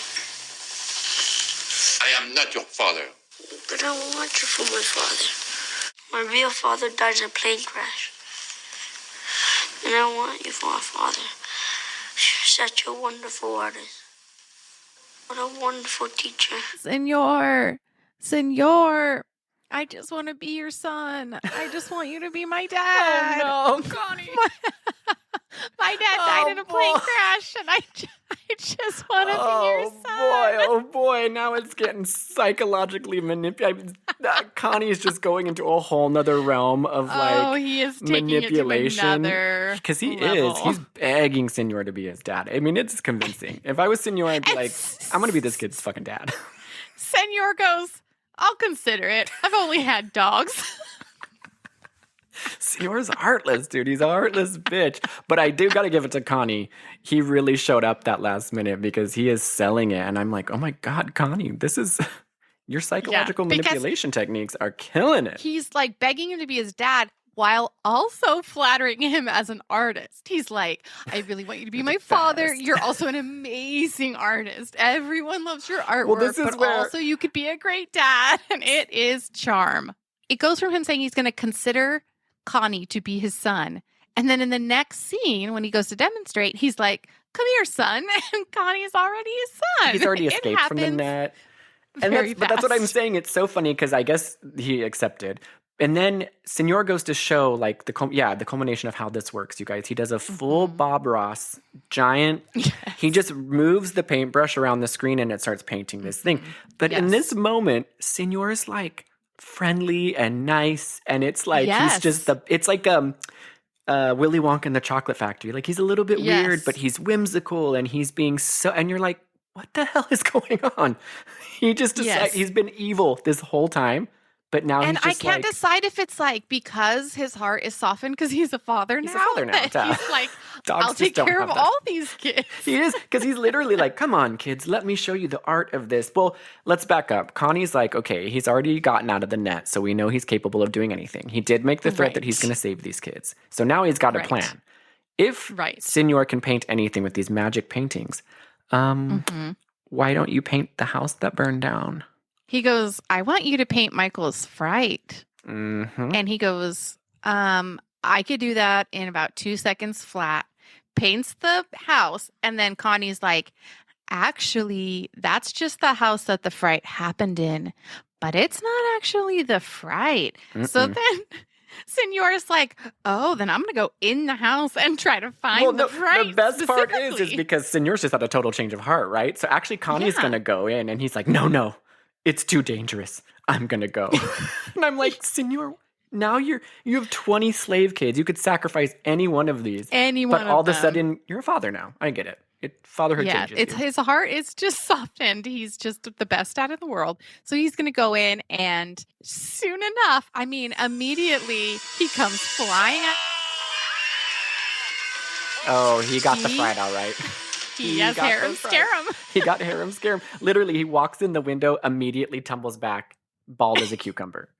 I am not your father. But I want you for my father. My real father died in a plane crash. And I want you for my father. You're such a wonderful artist. What a wonderful teacher. Senor, I just want to be your son. I just want you to be my dad. Oh, no, Connie. My dad died in a plane crash, and I just want to be your son. Oh, boy. Now it's getting psychologically manipulated. Connie is just going into a whole nother realm of, he is taking manipulation. It to another Because he level. is. He's begging Senor to be his dad. I mean, it's convincing. If I was Senor, I'd be like, I'm going to be this kid's fucking dad. Senor goes, I'll consider it. I've only had dogs. Senor's heartless, dude. He's a heartless bitch. But I do got to give it to Connie. He really showed up that last minute because he is selling it. And I'm like, oh my God, Connie, this is... Your psychological manipulation techniques are killing it. He's like begging him to be his dad while also flattering him as an artist. He's like, I really want you to be my father. You're also an amazing artist. Everyone loves your artwork, but also you could be a great dad. And it is charm. It goes from him saying he's going to consider Connie to be his son. And then in the next scene, when he goes to demonstrate, he's like, come here, son. And Connie is already his son. He's already escaped from the net. And that's what I'm saying. It's so funny because I guess he accepted. And then Senor goes to show like the culmination of how this works, you guys. He does a full Bob Ross giant. Yes. He just moves the paintbrush around the screen and it starts painting this thing. But in this moment, Senor is like friendly and nice. And it's like he's just it's like Willy Wonka in the Chocolate Factory. Like he's a little bit weird, but he's whimsical and he's being so, and you're like, what the hell is going on? He just decided he's been evil this whole time, but now he's just I can't decide if it's like because his heart is softened because he's a father now. He's a father now. He's like, I'll take care of all these kids. He is, because he's literally like, come on, kids, let me show you the art of this. Well, let's back up. Connie's like, okay, he's already gotten out of the net, so we know he's capable of doing anything. He did make the threat that he's going to save these kids. So now he's got a plan. If Senor can paint anything with these magic paintings, why don't you paint the house that burned down? He goes, I want you to paint Michael's fright. And he goes, I could do that in about 2 seconds flat. Paints the house. And then Connie's like, actually, that's just the house that the fright happened in. But it's not actually the fright. So then Senor's like, oh, then I'm going to go in the house and try to find the fright. The best part is because Senor's just had a total change of heart, right? So actually Connie's going to go in and he's like, no, it's too dangerous. I'm going to go. And I'm like, Senor, now you have 20 slave kids. You could sacrifice any one of these. But all of a sudden, you're a father now. I get it. Fatherhood changes. His heart is just softened. He's just the best dad in the world. So he's going to go in, and soon enough, immediately he comes flying out. Oh, he got the fright all right. He has harem scare him. He got harem scare him. Literally, he walks in the window, immediately tumbles back, bald as a cucumber.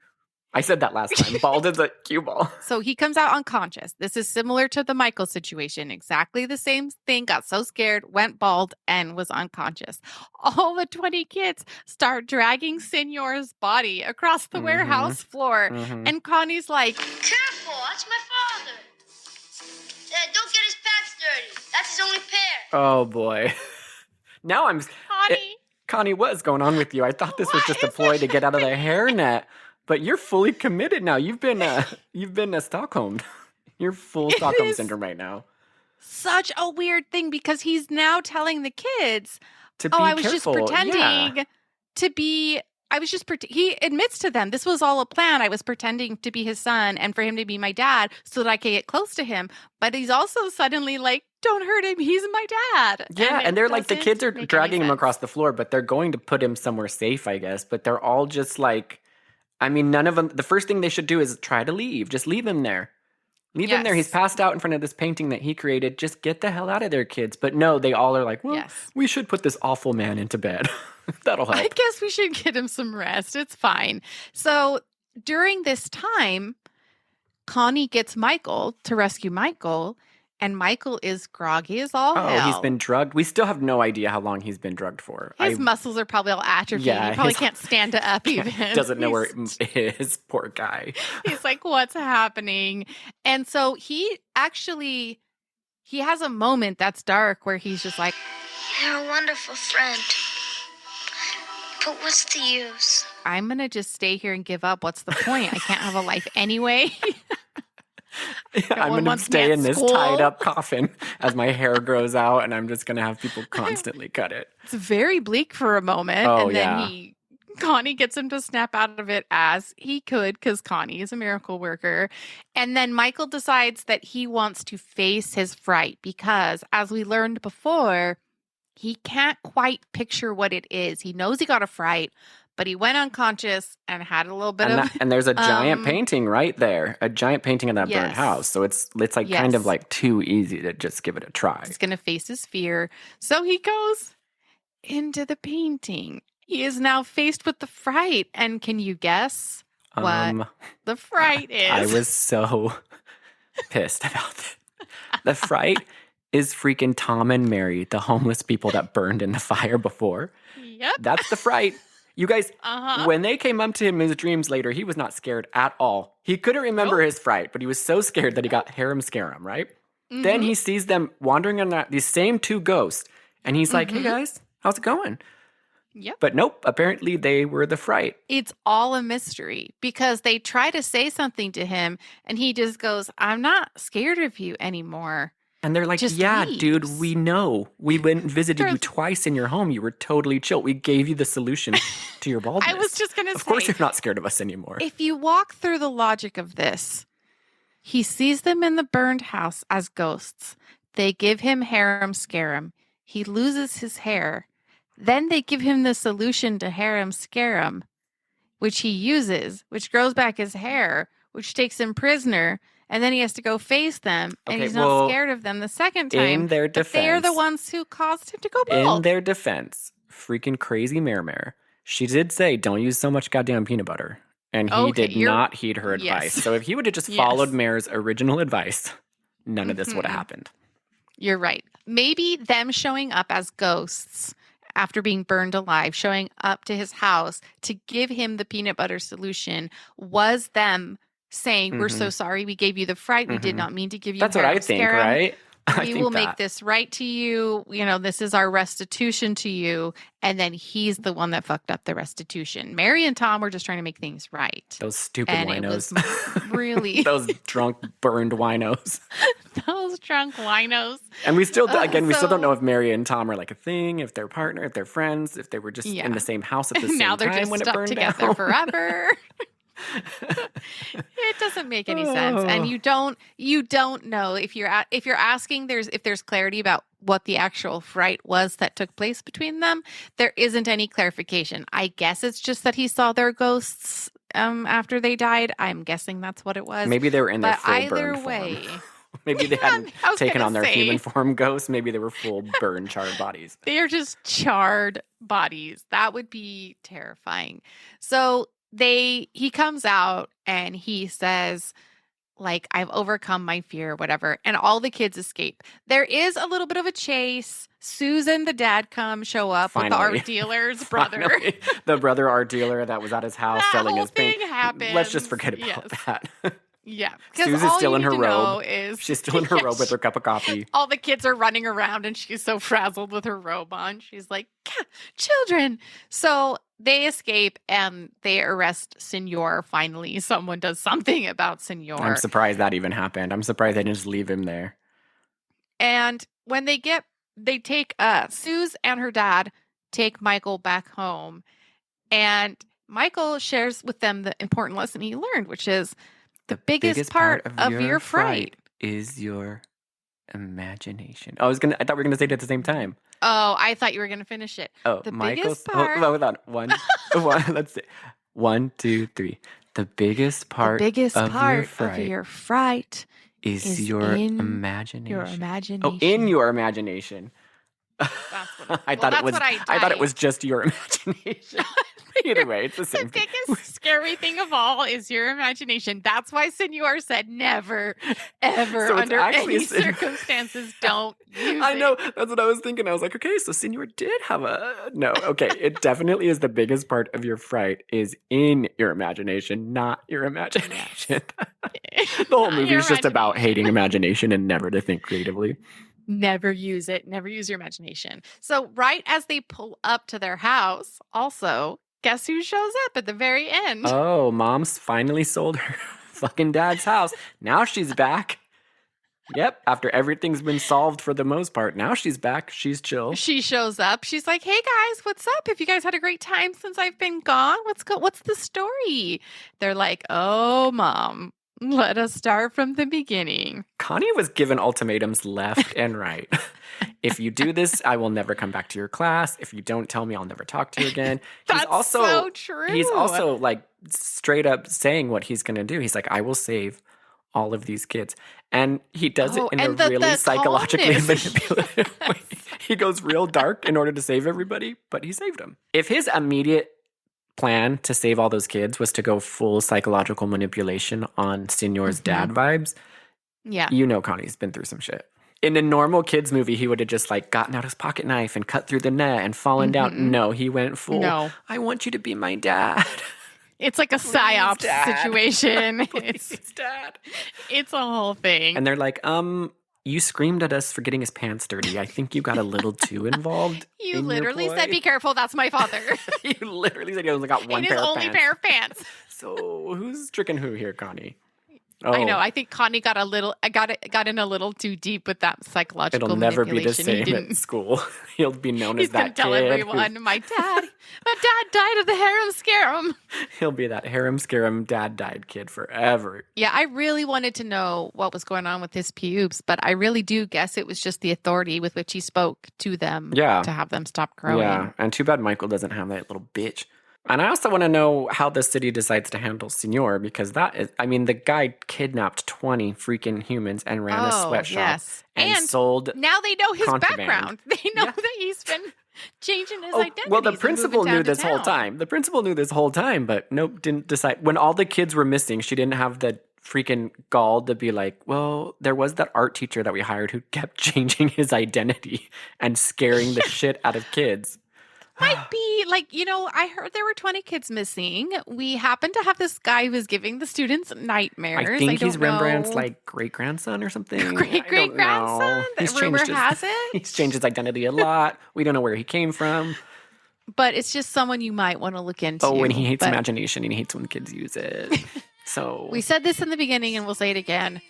I said that last time. Bald as a cue ball. So he comes out unconscious. This is similar to the Michael situation. Exactly the same thing. Got so scared, went bald, and was unconscious. All the 20 kids start dragging Senor's body across the warehouse floor. And Connie's like, Careful, that's my father. Don't get his pants dirty. That's his only pair. Oh, boy. Now I'm... Connie, what is going on with you? I thought this was just a ploy to get out of the hairnet. But you're fully committed now. You've been Stockholmed. You're full Stockholm syndrome right now. Such a weird thing because he's now telling the kids, to be I was careful. just pretending to be. He admits to them, this was all a plan. I was pretending to be his son and for him to be my dad so that I could get close to him. But he's also suddenly like, don't hurt him. He's my dad. Yeah, and they're like, the kids are dragging him across the floor, but they're going to put him somewhere safe, I guess. But they're all just like, none of them, the first thing they should do is try to leave. Just leave him there. Leave him there. He's passed out in front of this painting that he created. Just get the hell out of there, kids. But no, they all are like, well, we should put this awful man into bed. That'll help. I guess we should get him some rest. It's fine. So during this time, Connie gets Michael to rescue Michael. And Michael is groggy as all Oh, hell. he's been drugged. We still have no idea how long he's been drugged for. His muscles are probably all atrophied. Yeah, he probably his- can't stand up even. Doesn't know where it is. Poor guy. He's like, what's happening? And so he has a moment that's dark where he's just like, You're a wonderful friend. But what's the use? I'm going to just stay here and give up. What's the point? I can't have a life anyway. I'm going to stay in this tied up coffin as my hair grows out, and I'm just going to have people constantly cut it. It's very bleak for a moment. Oh, and then yeah. Connie gets him to snap out of it as he could because Connie is a miracle worker. And then Michael decides that he wants to face his fright because, as we learned before, he can't quite picture what it is. He knows he got a fright, but he went unconscious and had a little bit And there's a giant painting right there, a giant painting of that burned house. So it's like kind of like too easy to just give it a try. He's going to face his fear. So he goes into the painting. He is now faced with the fright. And can you guess what the fright is? I was so pissed about it. The fright is freaking Tom and Mary, the homeless people that burned in the fire before. Yep. That's the fright. You guys, when they came up to him in his dreams later, he was not scared at all. He couldn't remember his fright, but he was so scared that he got harem scarum, right? Mm-hmm. Then he sees them wandering on these same two ghosts, and he's like, hey guys, how's it going? Yep. But nope, apparently they were the fright. It's all a mystery because they try to say something to him, and he just goes, I'm not scared of you anymore. And they're like, just yeah, leaves. dude, we know. We went and visited you twice in your home. You were totally chill. We gave you the solution to your baldness. I was just going to say. Of course you're not scared of us anymore. If you walk through the logic of this, he sees them in the burned house as ghosts. They give him harem scarum. He loses his hair. Then they give him the solution to harem scarum, which he uses, which grows back his hair, which takes him prisoner. And then he has to go face them, and he's not scared of them the second time. In their defense, they are the ones who caused him to go bald. In their defense, freaking crazy Mare, she did say, don't use so much goddamn peanut butter. And he did not heed her advice. So if he would have just followed Mare's original advice, none of this would have happened. You're right. Maybe them showing up as ghosts after being burned alive, showing up to his house to give him the peanut butter solution was them saying, we're so sorry we gave you the fright. We did not mean to give you That's what I think, right? We will make this right to you. You know, this is our restitution to you. And then he's the one that fucked up the restitution. Mary and Tom were just trying to make things right. Those stupid winos. It was really. Those drunk, burned winos. Those drunk winos. And we still, we still don't know if Mary and Tom are like a thing, if they're partner, if they're friends, if they were just in the same house at the same now they're time just when it stuck burned together down. forever. It doesn't make any sense, and you don't know if you're asking if there's clarity about what the actual fright was that took place between them. There isn't any clarification. I guess it's just that he saw their ghosts after they died. I'm guessing that's what it was. Maybe they were in their full either burned way. form. Maybe they hadn't taken on their human form ghosts. Maybe they were full burned, charred bodies. They are just charred bodies. That would be terrifying. So he comes out and he says, like, I've overcome my fear, whatever. And all the kids escape. There is a little bit of a chase. Suze and the dad show up with the art dealer's brother. Finally, the brother art dealer that was at his house selling his paint. Happens. Let's just forget about that. Yeah. Suze is still in her robe. Is, she's still in her robe with her cup of coffee. All the kids are running around and she's so frazzled with her robe on. She's like, children. So they escape and they arrest Senor. Finally, someone does something about Senor. I'm surprised that even happened. I'm surprised they didn't just leave him there. And when they take Suze and her dad take Michael back home. And Michael shares with them the important lesson he learned, which is the biggest part of your fright is your imagination. I thought we were gonna say it at the same time. Oh, I thought you were gonna finish it. Oh, the Michael's biggest part. Hold on. One. Let's see. 1, 2, 3. The biggest part. Of your fright is your imagination. Your imagination. Oh, in your imagination. That's what I thought it was just your imagination. Either way, it's the The same thing. biggest scary thing of all is your imagination. That's why Senor said never, ever, So it's under actually any Senor. circumstances, don't use I it. know. That's what I was thinking. I was like, okay, so Senor did have a... No, okay. It definitely is the biggest part of your fright is in your imagination, not your imagination. The whole Not movie your is just about imagination. hating imagination and never to think creatively. Never use it. Never use your imagination. So right as they pull up to their house, also, guess who shows up at the very end? Oh, mom's finally sold her fucking dad's house. Now she's back. Yep, after everything's been solved for the most part, now she's back. She's chill. She shows up. She's like, "Hey guys, what's up? Have you guys had a great time since I've been gone? What's the story?" They're like, "Oh, mom, let us start from the beginning." Connie was given ultimatums left and right. If you do this, I will never come back to your class. If you don't tell me, I'll never talk to you again. That's so true. He's also like straight up saying what he's going to do. He's like, I will save all of these kids. And he does it in a really psychologically manipulative way. He goes real dark in order to save everybody, but he saved them. If his immediate plan to save all those kids was to go full psychological manipulation on Senor's dad vibes, yeah, you know Connie's been through some shit. In a normal kids movie, he would have just like gotten out his pocket knife and cut through the net and fallen down. No, he went full, No. I want you to be my dad. It's like a psyops situation. It's dad. It's a whole thing. And they're like, you screamed at us for getting his pants dirty. I think you got a little too involved. You literally said, "Be careful, that's my father." You literally said he only got one in pair his of only pants. pair of pants. So who's tricking who here, Connie? Oh, I know. I think Connie got in a little too deep with that psychological it'll never be the manipulation. same at school. He'll be known He's as that gonna tell kid everyone, my dad died of the harem scarum. He'll be that harem scarum dad died kid forever. Yeah, I really wanted to know what was going on with his pubes, but I really do guess it was just the authority with which he spoke to them to have them stop growing. Yeah, and too bad Michael doesn't have that little bitch. And I also want to know how the city decides to handle Senor, because that is, I mean, the guy kidnapped 20 freaking humans and ran a sweatshop and sold now they know his contraband. background. They know that he's been changing his identity. Well, the principal knew this whole time. The principal knew this whole time, but nope, didn't decide. When all the kids were missing, she didn't have the freaking gall to be like, well, there was that art teacher that we hired who kept changing his identity and scaring the shit out of kids. Might be like, I heard there were 20 kids missing. We happen to have this guy who was giving the students nightmares. I think he's Rembrandt's like great-grandson or something. Great-great-grandson? Rumor has it. He's changed his identity a lot. We don't know where he came from. But it's just someone you might want to look into. Oh, and he hates imagination and he hates when kids use it. So we said this in the beginning and we'll say it again.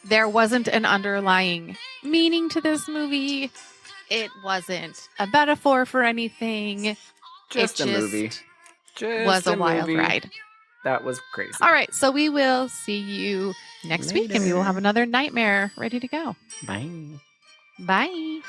There wasn't an underlying meaning to this movie. It wasn't a metaphor for anything. Just a movie. Just was a wild movie. ride. That was crazy. All right, so we will see you next week and we will have another nightmare ready to go. Bye. Bye.